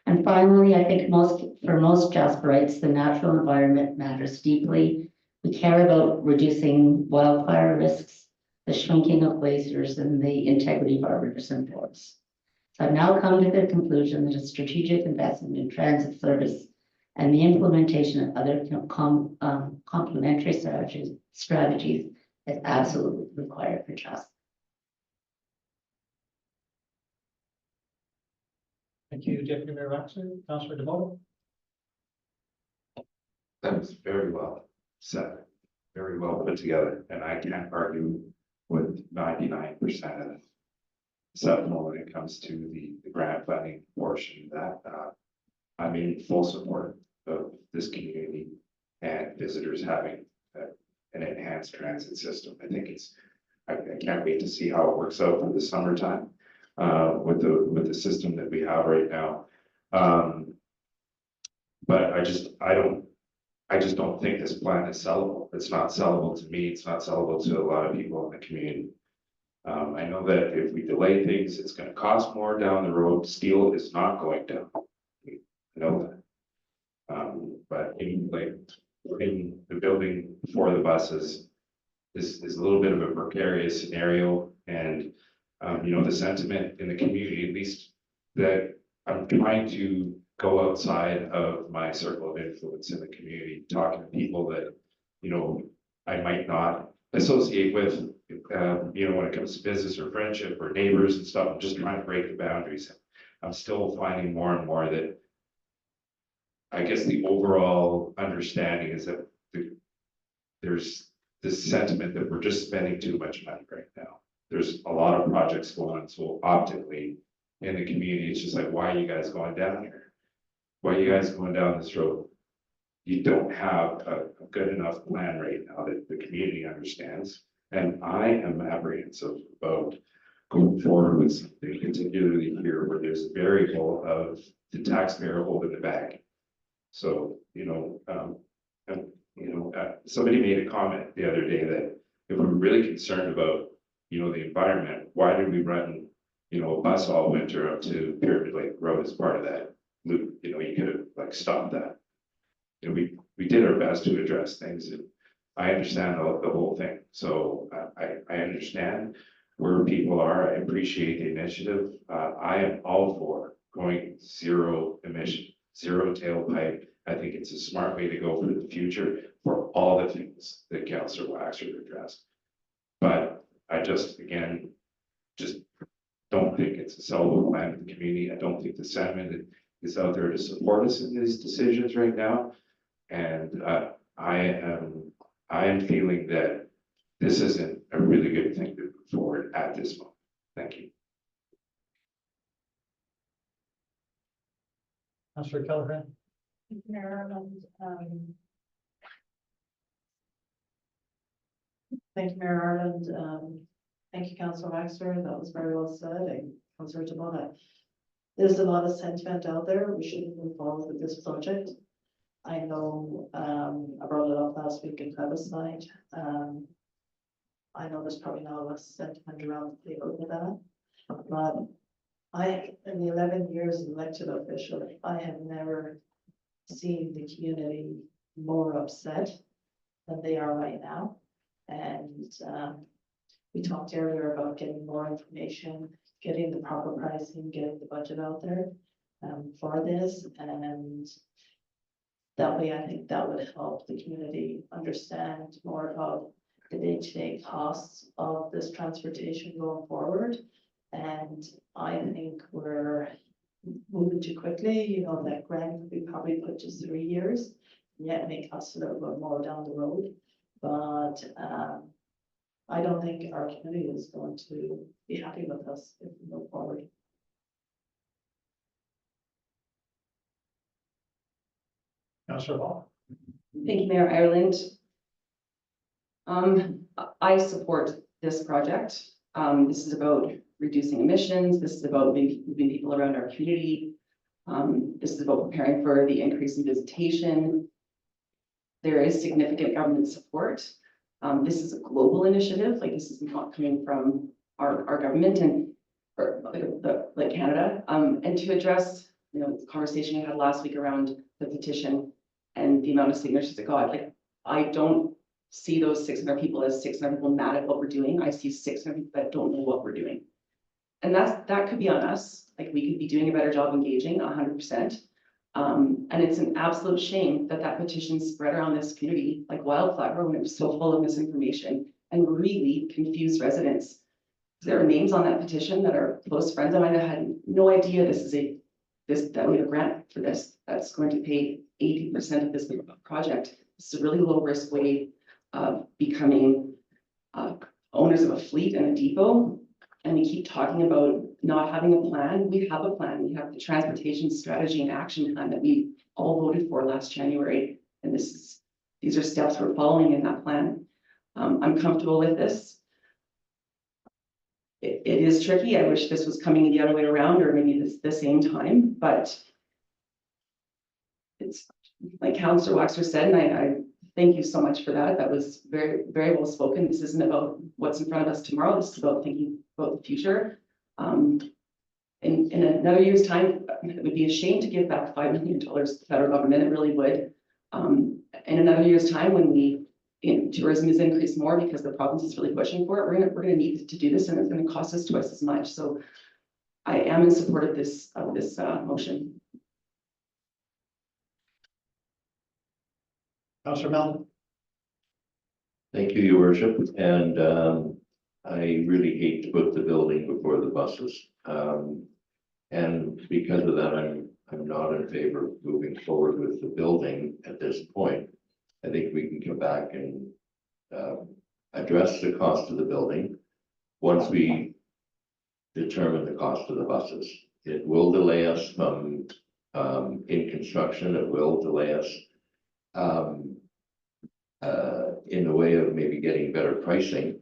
And finally, I think for most Jasperites, the natural environment matters deeply. We care about reducing wildfire risks, the shrinking of glaciers, and the integrity of our rivers and forests. So I've now come to the conclusion that a strategic investment in transit service and the implementation of other complementary strategies is absolutely required for Jasper. Thank you, Deputy Mayor Roxon. Councillor DeMoto. That was very well said, very well put together, and I can't argue with 99% of it. Except when it comes to the grant funding portion that I'm in full support of this community and visitors having an enhanced transit system. I think I can't wait to see how it works out for the summertime with the system that we have right now. But I just don't think this plan is sellable. It's not sellable to me. It's not sellable to a lot of people in the community. I know that if we delay things, it's going to cost more down the road. Steel is not going down. I know that. But in the building for the buses is a little bit of a precarious scenario, and the sentiment in the community, at least that I'm trying to go outside of my circle of influence in the community, talking to people that, I might not associate with, when it comes to business or friendship or neighbors and stuff. I'm just trying to break the boundaries. I'm still finding more and more that I guess the overall understanding is that there's this sentiment that we're just spending too much money right now. There's a lot of projects going on, so optically in the community, it's just like, why are you guys going down here? Why are you guys going down this road? You don't have a good enough plan right now that the community understands. And I am apprehensive about going forward with something, particularly here where there's a variable of the taxpayer holding the bag. So, somebody made a comment the other day that if we're really concerned about, the environment, why did we run, a bus all winter up to Pyramid Lake Road as part of that loop? You could have like stopped that. We did our best to address things, and I understand the whole thing. So I understand where people are. I appreciate the initiative. I am all for going zero emission, zero tailpipe. I think it's a smart way to go for the future for all the things that Councillor Waxer addressed. But I just don't think it's a sellable plan in the community. I don't think the sentiment is out there to support us in these decisions right now. And I am feeling that this isn't a really good thing to move forward at this moment. Thank you. Councillor Kelleher. Thank you, Mayor Ireland. Thank you, Councillor Baxter. That was very well said. And Councillor Tamona. There's a lot of sentiment out there. We shouldn't move forward with this project. I know, I brought it up last week in plebiscite. I know there's probably not a lot of sentiment around the table with that, but in the 11 years as elected official, I have never seen the community more upset than they are right now. And we talked earlier about getting more information, getting the proper pricing, getting the budget out there for this. And that way, I think that would help the community understand more about the day-to-day costs of this transportation going forward. And I think we're moving too quickly. That grant we probably put to 3 years, yet it may cost a little bit more down the road. But I don't think our community is going to be happy with us if we move forward. Councillor Hall. Thank you, Mayor Ireland. I support this project. This is about reducing emissions. This is about moving people around our community. This is about preparing for the increase in visitation. There is significant government support. This is a global initiative. Like, this is not coming from our government like Canada. And to address, the conversation I had last week around the petition and the amount of signatures that got, like, I don't see those 600 people as 600 people mad at what we're doing. I see 600 people that don't know what we're doing. And that could be on us. Like, we could be doing a better job engaging 100%. And it's an absolute shame that petition spread around this community like wildfire when it was so full of misinformation and really confused residents. There are names on that petition that are close friends of mine that had no idea that we have a grant for this that's going to pay 80% of this project. It's a really low risk way of becoming owners of a fleet and a depot. And we keep talking about not having a plan. We have a plan. We have the transportation strategy and action plan that we all voted for last January. And these are steps we're following in that plan. I'm comfortable with this. It is tricky. I wish this was coming the other way around, or maybe the same time, but it's like Councillor Waxer said, and I thank you so much for that. That was very, very well spoken. This isn't about what's in front of us tomorrow. This is about thinking about the future. In another year's time, it would be a shame to give back $5 million to the federal government. It really would. In another year's time, when tourism is increased more because the province is really pushing for it, we're gonna need to do this, and it's gonna cost us twice as much. So I am in support of this motion. Councillor Melton. Thank you, your worship, and I really hate to put the building before the buses. And because of that, I'm not in favor of moving forward with the building at this point. I think we can come back and address the cost of the building once we determine the cost of the buses. It will delay us from in construction. It will delay us in the way of maybe getting better pricing.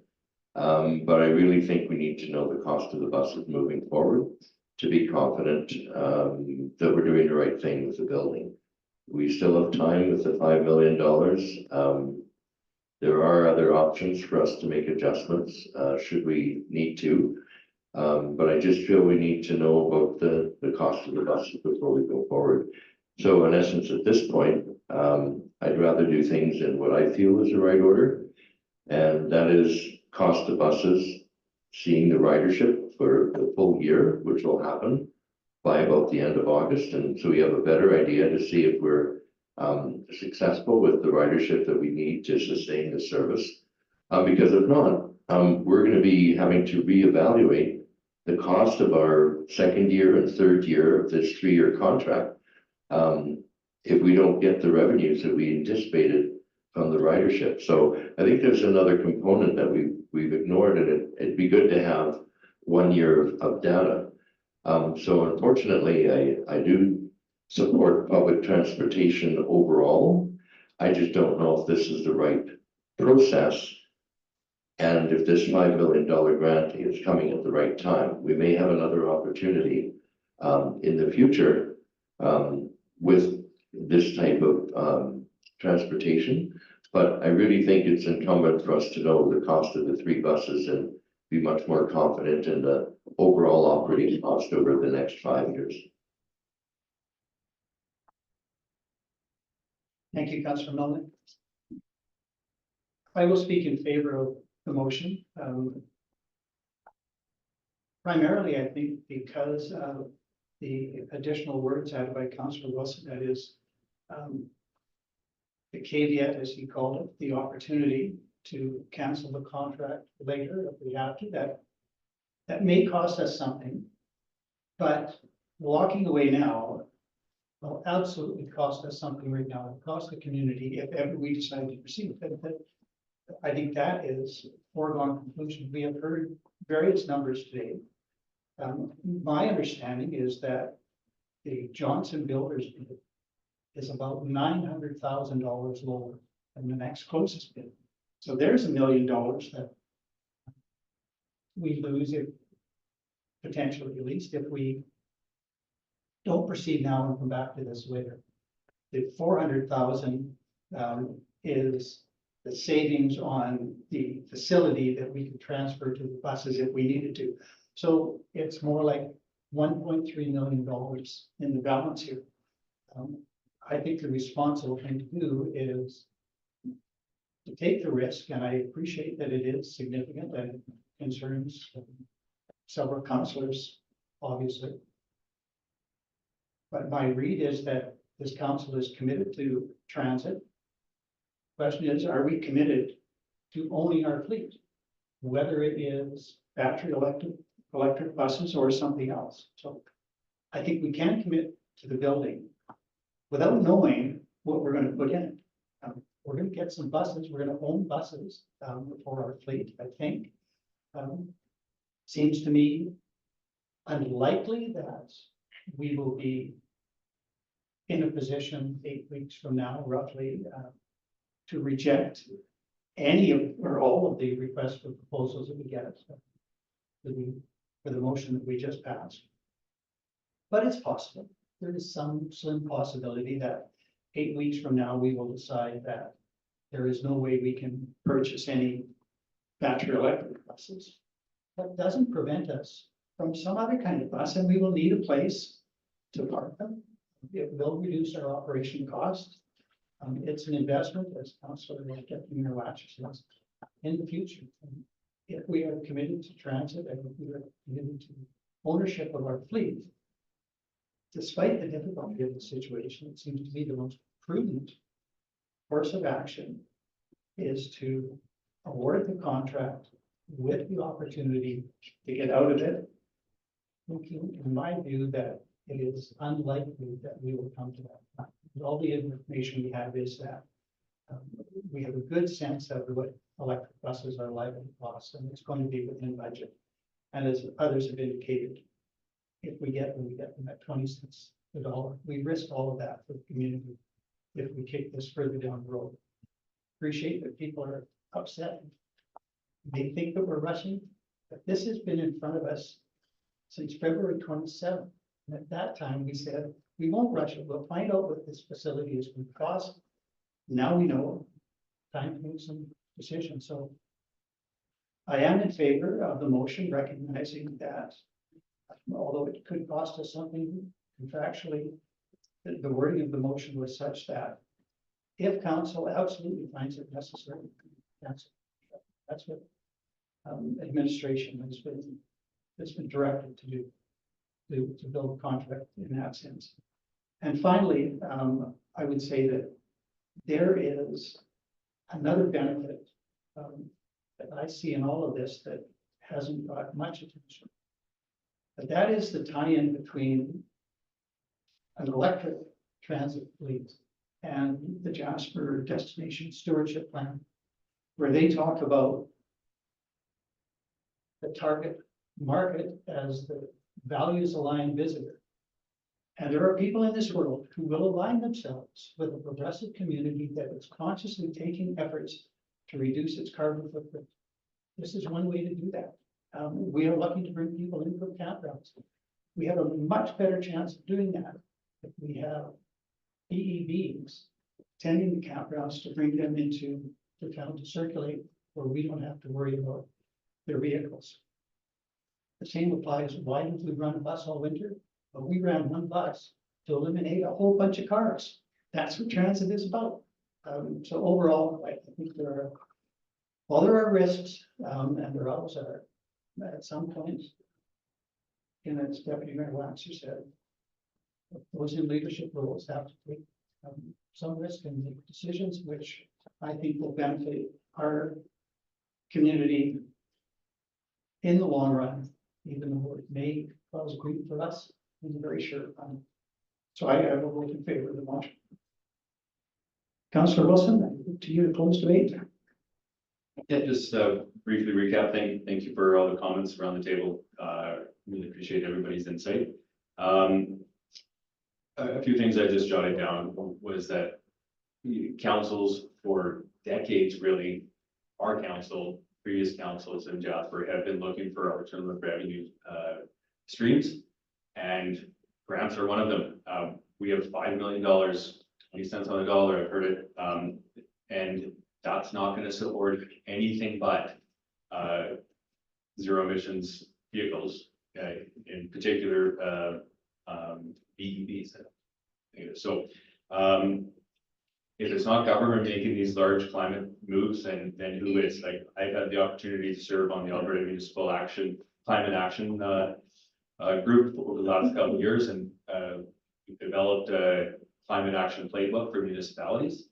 But I really think we need to know the cost of the buses moving forward to be confident that we're doing the right thing with the building. We still have time with the $5 million. There are other options for us to make adjustments should we need to. But I just feel we need to know about the cost of the buses before we go forward. So in essence, at this point, I'd rather do things in what I feel is the right order. And that is cost of buses, seeing the ridership for the full year, which will happen by about the end of August. And so we have a better idea to see if we're successful with the ridership that we need to sustain the service. Because if not, we're going to be having to reevaluate the cost of our second year and third year of this 3-year contract. If we don't get the revenues that we anticipated from the ridership. So I think there's another component that we've ignored, and it'd be good to have 1 year of data. So unfortunately, I do support public transportation overall. I just don't know if this is the right process. And if this $5 million grant is coming at the right time, we may have another opportunity in the future with this type of transportation. But I really think it's incumbent for us to know the cost of the 3 buses and be much more confident in the overall operating cost over the next 5 years. Thank you, Councillor Melton. I will speak in favor of the motion. Primarily, I think because of the additional words added by Councillor Wilson, that is the caveat, as he called it, the opportunity to cancel the contract later if we have to. That may cost us something, but walking away now will absolutely cost us something right now. It'll cost the community if ever we decide to proceed. I think that is foregone conclusion. We have heard various numbers today. My understanding is that the Johnson Builders bid is about $900,000 lower than the next closest bid. So there's $1 million that we lose, if potentially at least, if we don't proceed now and come back to this later. The 400,000 is the savings on the facility that we could transfer to the buses if we needed to. So it's more like $1.3 million in the balance here. I think the responsible thing to do is to take the risk, and I appreciate that it is significant and concerns several councillors, obviously. But my read is that this council is committed to transit. Question is, are we committed to owning our fleet? Whether it is battery electric buses or something else. So I think we can commit to the building without knowing what we're going to put in it. We're going to get some buses. We're going to own buses for our fleet, I think. Seems to me unlikely that we will be in a position 8 weeks from now, roughly, to reject any of or all of the requests for proposals that we get for the motion that we just passed. But it's possible. There is some slim possibility that 8 weeks from now, we will decide that there is no way we can purchase any battery electric buses. That doesn't prevent us from some other kind of bus, and we will need a place to park them. It will reduce our operation costs. It's an investment, as Councillor Latch says, in the future. If we are committed to transit and if we are committed to ownership of our fleet, despite the difficulty of the situation, it seems to be the most prudent course of action is to award the contract with the opportunity to get out of it. Thinking, in my view, that it is unlikely that we will come to that. All the information we have is that we have a good sense of what electric buses are likely to cost, and it's going to be within budget. And as others have indicated, if we get them at 20 cents a dollar, we risk all of that for the community if we kick this further down the road. Appreciate that people are upset. They think that we're rushing, but this has been in front of us since February 27th. And at that time, we said, we won't rush it. We'll find out what this facility is going to cost. Now we know, time to make some decisions. So I am in favor of the motion, recognizing that although it could cost us something contractually, the wording of the motion was such that if council absolutely finds it necessary, cancel. That's what administration has been directed to do, to build a contract in that sense. And finally, I would say that there is another benefit that I see in all of this that hasn't got much attention. But that is the tie-in between an electric transit fleet and the Jasper Destination Stewardship Plan, where they talk about the target market as the values-aligned visitor. And there are people in this world who will align themselves with a progressive community that is consciously taking efforts to reduce its carbon footprint. This is one way to do that. We are looking to bring people in from campgrounds. We have a much better chance of doing that if we have EEVs tending the campgrounds to bring them into the town to circulate, where we don't have to worry about their vehicles. The same applies. Why did we run a bus all winter? Well, we ran one bus to eliminate a whole bunch of cars. That's what transit is about. So overall, I think there are risks, and there always are. At some point, and as Deputy Mayor Waxer said, those in leadership roles have to take some risk and make decisions which I think will benefit our community in the long run, even though it may cause grief for us in the very short run. So I will vote in favor of the motion. Councillor Wilson, I move to you to close debate. Yeah, just briefly recap. Thank you for all the comments around the table. Really appreciate everybody's insight. A few things I just jotted down was that councils for decades, really, our council, previous councils in Jasper have been looking for alternative revenue streams, and grants are one of them. We have $5 million, 20 cents on the dollar, I've heard it, and that's not going to support anything but zero emissions vehicles, in particular BEVs. So if it's not government making these large climate moves, then who is? Like, I've had the opportunity to serve on the Alberta Municipal Climate Action group over the last couple of years, and we've developed a climate action playbook for municipalities.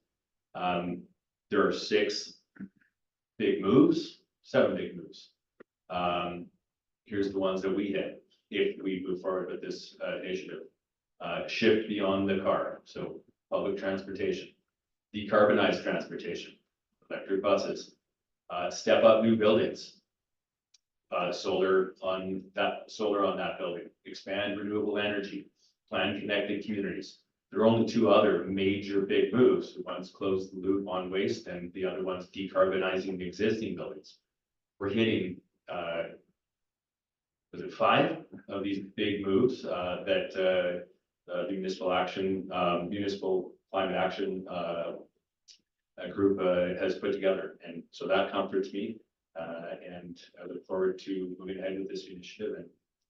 There are 7 big moves. Here's the ones that we hit if we move forward with this initiative. Shift beyond the car, so public transportation, decarbonize transportation, electric buses, step up new buildings, solar on that building, expand renewable energy, plan connected communities. There are only 2 other major big moves. One's close the loop on waste, and the other one's decarbonizing the existing buildings. We're hitting, was it 5 of these big moves that the municipal climate action group has put together, and so that comforts me. And I look forward to moving ahead with this initiative, and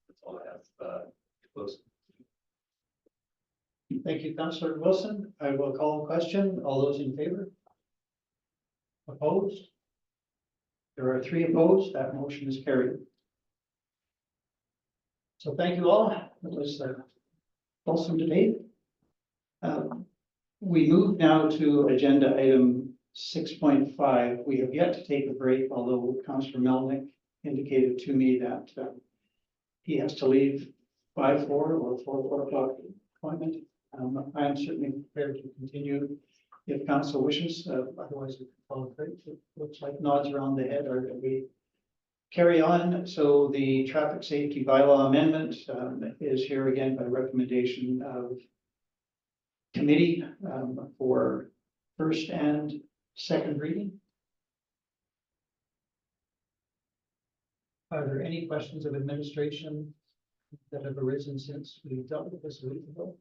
that's all I have to close. Thank you, Councillor Wilson. I will call the question. All those in favor? Opposed? There are 3 opposed. That motion is carried. So thank you all. It was a fulsome debate. We move now to agenda item 6.5. We have yet to take a break, although Councillor Melnick indicated to me that he has to leave by 4 or 4 o'clock appointment. I am certainly prepared to continue if council wishes, otherwise we can follow through. It looks like nods around the head, or that we carry on. So the traffic safety bylaw amendment is here again by recommendation of committee for first and second reading. Are there any questions of administration that have arisen since we dealt with this a week ago?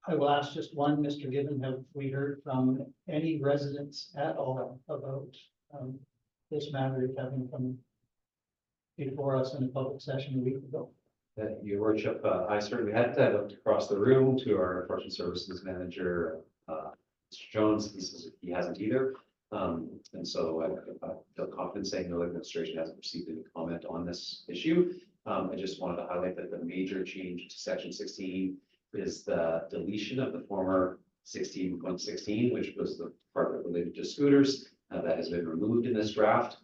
I will ask just one, Mr. Gibbon, have we heard from any residents at all about this matter having come before us in a public session a week ago? Your worship, I certainly had looked across the room to our enforcement services manager, Mr. Jones. He says he hasn't either. And so I feel confident saying no administration hasn't received any comment on this issue. I just wanted to highlight that the major change to section 16 is the deletion of the former 16.16, which was the part that related to scooters. That has been removed in this draft.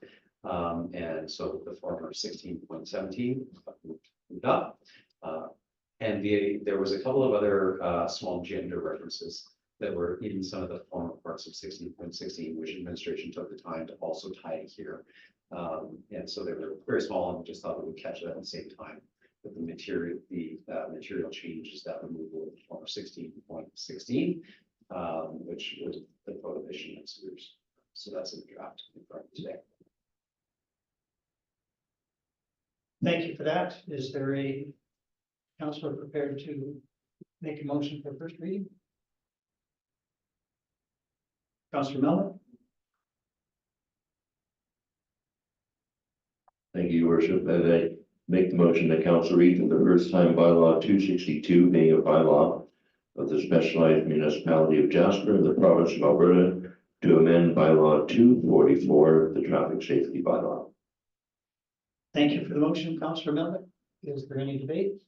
And so the former 16.17 moved up. And there was a couple of other small gender references that were in some of the former parts of 16.16, which administration took the time to also tie here. And so they were very small, and we just thought we would catch that at the same time. But the material change is that removal of the former 16.16, which was the prohibition of scooters. So that's in the draft in front of you today. Thank you for that. Is there a councillor prepared to make a motion for first reading? Councillor Melvin? Thank you, your worship. As I make the motion that council read for the first time bylaw 262, being a bylaw of the specialized municipality of Jasper in the province of Alberta to amend bylaw 244, the traffic safety bylaw. Thank you for the motion, Councillor Melvin. Is there any debate?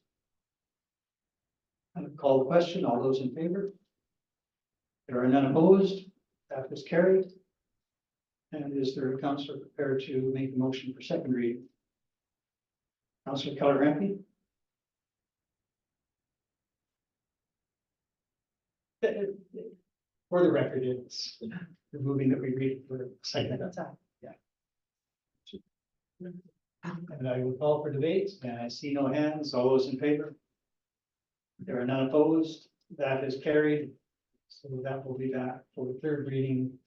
I call the question. All those in favor? There are none opposed. That was carried. And is there a councillor prepared to make a motion for second reading? Councillor Keller-Rampe? For the record, it's moving that we read for a second. Yeah. And I will call for debate, and I see no hands. All those in favor? There are none opposed. That is carried. So that will be back for the third reading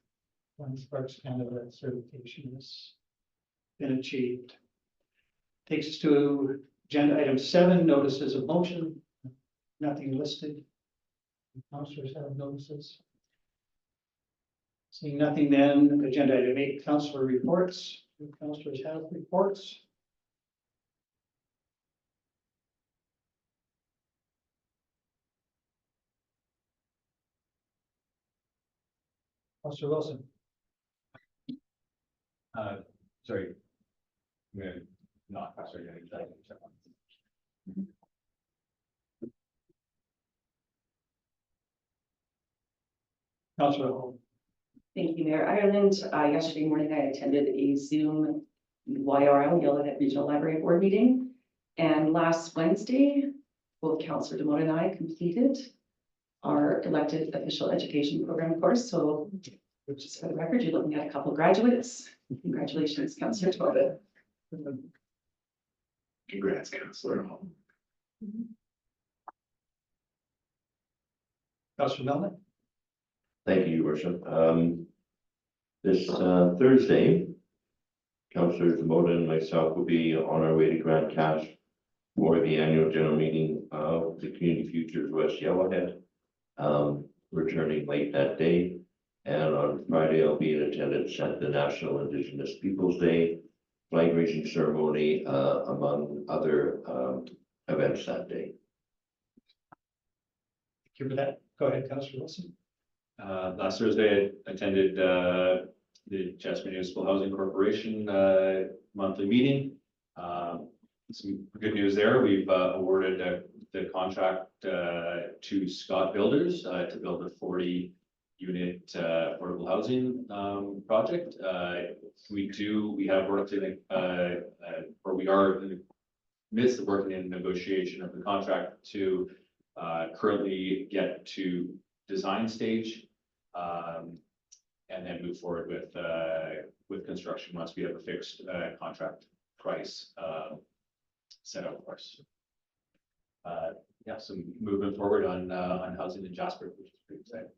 when Sparks Canada certification has been achieved. Takes us to agenda item 7, notices of motion. Nothing listed. Councillors have notices. Seeing nothing, then agenda item 8, councillor reports. Do councillors have reports? Councillor Wilson? Sorry. We're not, sorry. Councillor Hall? Thank you, Mayor Ireland. Yesterday morning, I attended a Zoom YRL, Yellowhead Regional Library Board meeting. And last Wednesday, both Councillor Demone and I completed our elected official education program course. So just for the record, you're looking at a couple graduates. Congratulations, Councillor Tobin. Congrats, Councillor. Councillor Melnick? Thank you, your worship. This Thursday, Councillor Demota and myself will be on our way to Grand Cache for the annual general meeting of the Community Futures West Yellowhead. Returning late that day, and on Friday I'll be in attendance at the National Indigenous Peoples Day flag raising ceremony, among other events that day. Thank you for that. Go ahead, Councillor Wilson. Last Thursday, I attended the Jasper Municipal Housing Corporation monthly meeting. some good news there. We've awarded the contract to Scott Builders to build a 40-unit affordable housing project. We have worked in, or we are in the midst of working in negotiation of the contract to currently get to design stage and then move forward with construction once we have a fixed contract price set up for us. Yeah, some movement forward on housing in Jasper, which is pretty exciting.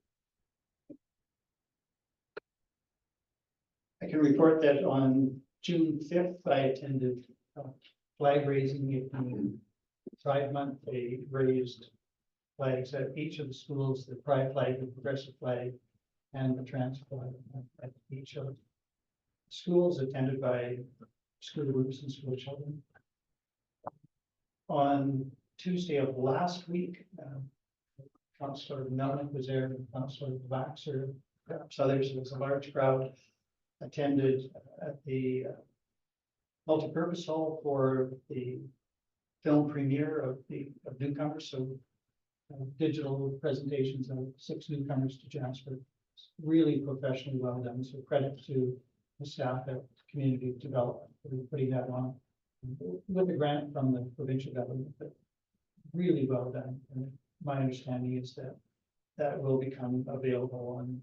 I can report that on June 5th, I attended flag raising in Pride Month. They raised flags at each of the schools, the pride flag, the progressive flag, and the trans flag at each of the schools, attended by school groups and school children. On Tuesday of last week, Councillor Melnick was there, and Councillor Baxter, perhaps others. It was a large crowd attended at the multipurpose hall for the film premiere of newcomers. So digital presentations of 6 newcomers to Jasper. Really professionally well done. So credit to the staff at Community Development for putting that on with a grant from the provincial government. But really well done. And my understanding is that that will become available on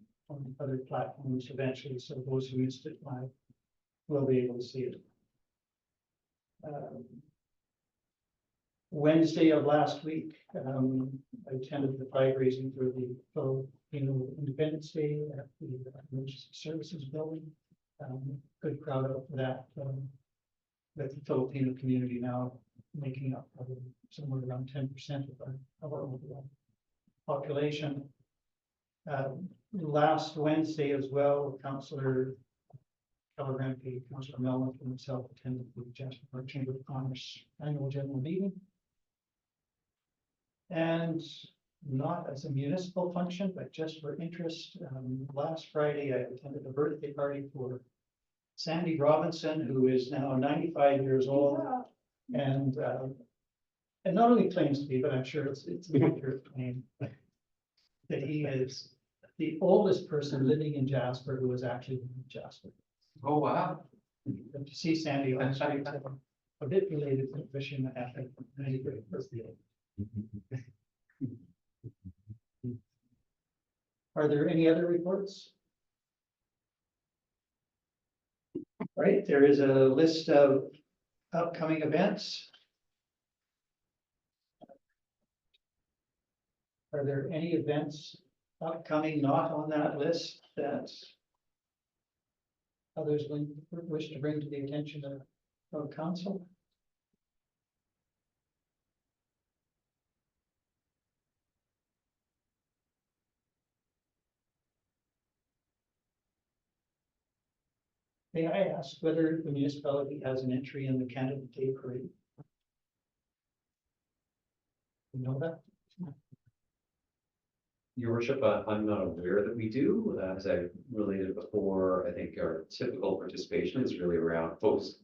other platforms eventually. So those who missed it live will be able to see it. Wednesday of last week, I attended the flag raising for the Filipino Independence Day at the Emergency Services Building. Good crowd out for that. With the Filipino community now making up probably somewhere around 10% of our overall population. Last Wednesday as well, Councillor Keller, Councillor Melnick, and myself attended the Jasper Chamber of Commerce annual general meeting. And not as a municipal function, but just for interest, last Friday I attended a birthday party for Sandy Robinson, who is now 95 years old, and not only claims to be, but I'm sure it's an accurate claim that he is the oldest person living in Jasper who is actually in Jasper. Oh, wow. And to see Sandy on street, a bit related to fishing and having many great birthday. Are there any other reports? Right, there is a list of upcoming events. Are there any events upcoming not on that list that others wish to bring to the attention of council? May I ask whether the municipality has an entry in the Canada Day Parade? You know that? Your worship, I'm not aware that we do. As I related before, I think our typical participation is really around folks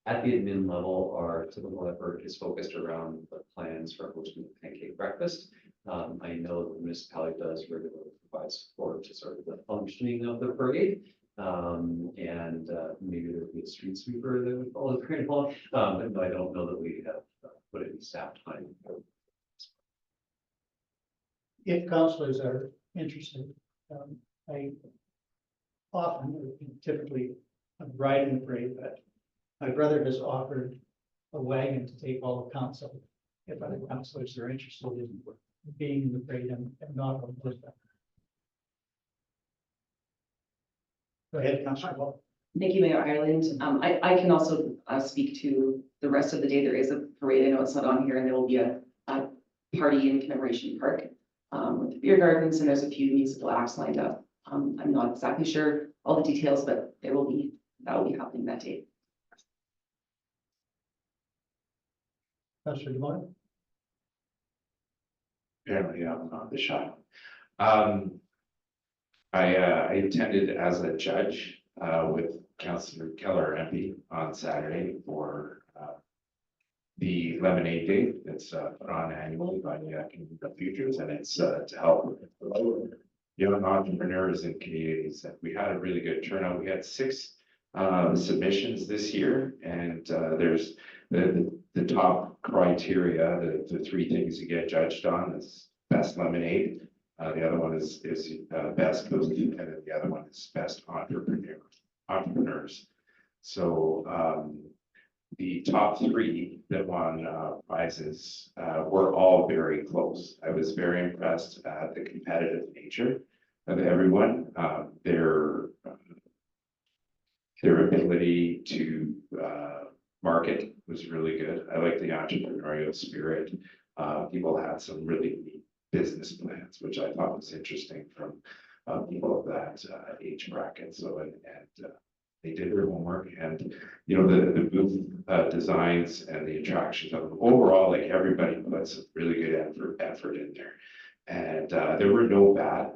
at the admin level. Our typical effort is focused around the plans for hosting the pancake breakfast. I know the municipality does regularly provide support to sort of the functioning of the parade. And maybe there would be a street sweeper that would follow the parade along. But no, I don't know that we have put any staff time. If councillors are interested, I often, typically, ride in the parade, but my brother has offered a wagon to take all of council. If other councillors are interested in being in the parade and not on the list. Go ahead, Councillor Wall. Thank you, Mayor Ireland. I can also speak to the rest of the day. There is a parade. I know it's not on here, and there will be a party in Commemoration Park with the beer gardens, and there's a few musical acts lined up. I'm not exactly sure all the details, but that will be happening that day. Councillor Demore. Apparently, I'm not the shy. I attended as a judge with Councillor Keller MP on Saturday for the Lemonade Day that's put on annually by the Community Futures, and it's to help young entrepreneurs and communities. And we had a really good turnout. We had 6 submissions this year, and there's the top criteria, the 3 things you get judged on is best lemonade. The other one is best food, and then the other one is best entrepreneurs. So the top 3 that won prizes were all very close. I was very impressed at the competitive nature of everyone. Their ability to market was really good. I like the entrepreneurial spirit. People had some really neat business plans, which I thought was interesting from people of that age bracket. So, and they did their homework, and you know, the booth designs and the attractions of them. Overall, like everybody put some really good effort in there. And there were no bad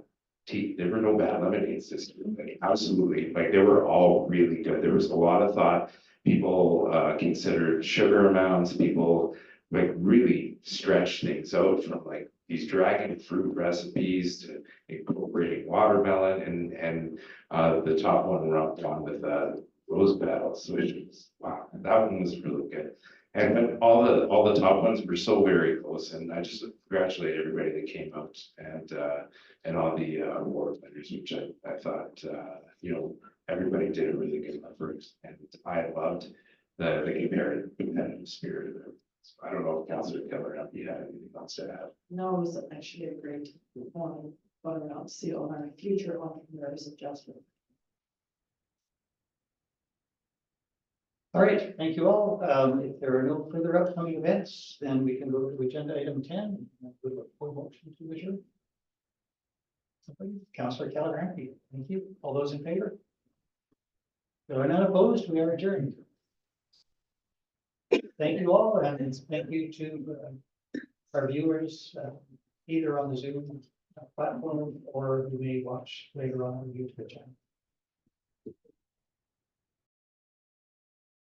lemonades this year. Like, absolutely, like they were all really good. There was a lot of thought. People considered sugar amounts. People like really stretched things out from like these dragon fruit recipes to incorporating watermelon, and the top one romped on with rose petals, which was wow, that one was really good. And all the top ones were so very close, and I just congratulate everybody that came out, and all the award winners, which I thought you know, everybody did a really good effort, and I loved the competitive spirit of it. So I don't know if Councillor Keller, if you had anything else to add. No, it was actually a great one, going around to see all our future entrepreneurs of Jasper. All right, thank you all. If there are no further upcoming events, then we can go to agenda item 10. With a full motion to adjourn. Councillor Keller, thank you. All those in favor? There are none opposed. We are adjourned. Thank you all, and thank you to our viewers, either on the Zoom platform or who may watch later on YouTube channel.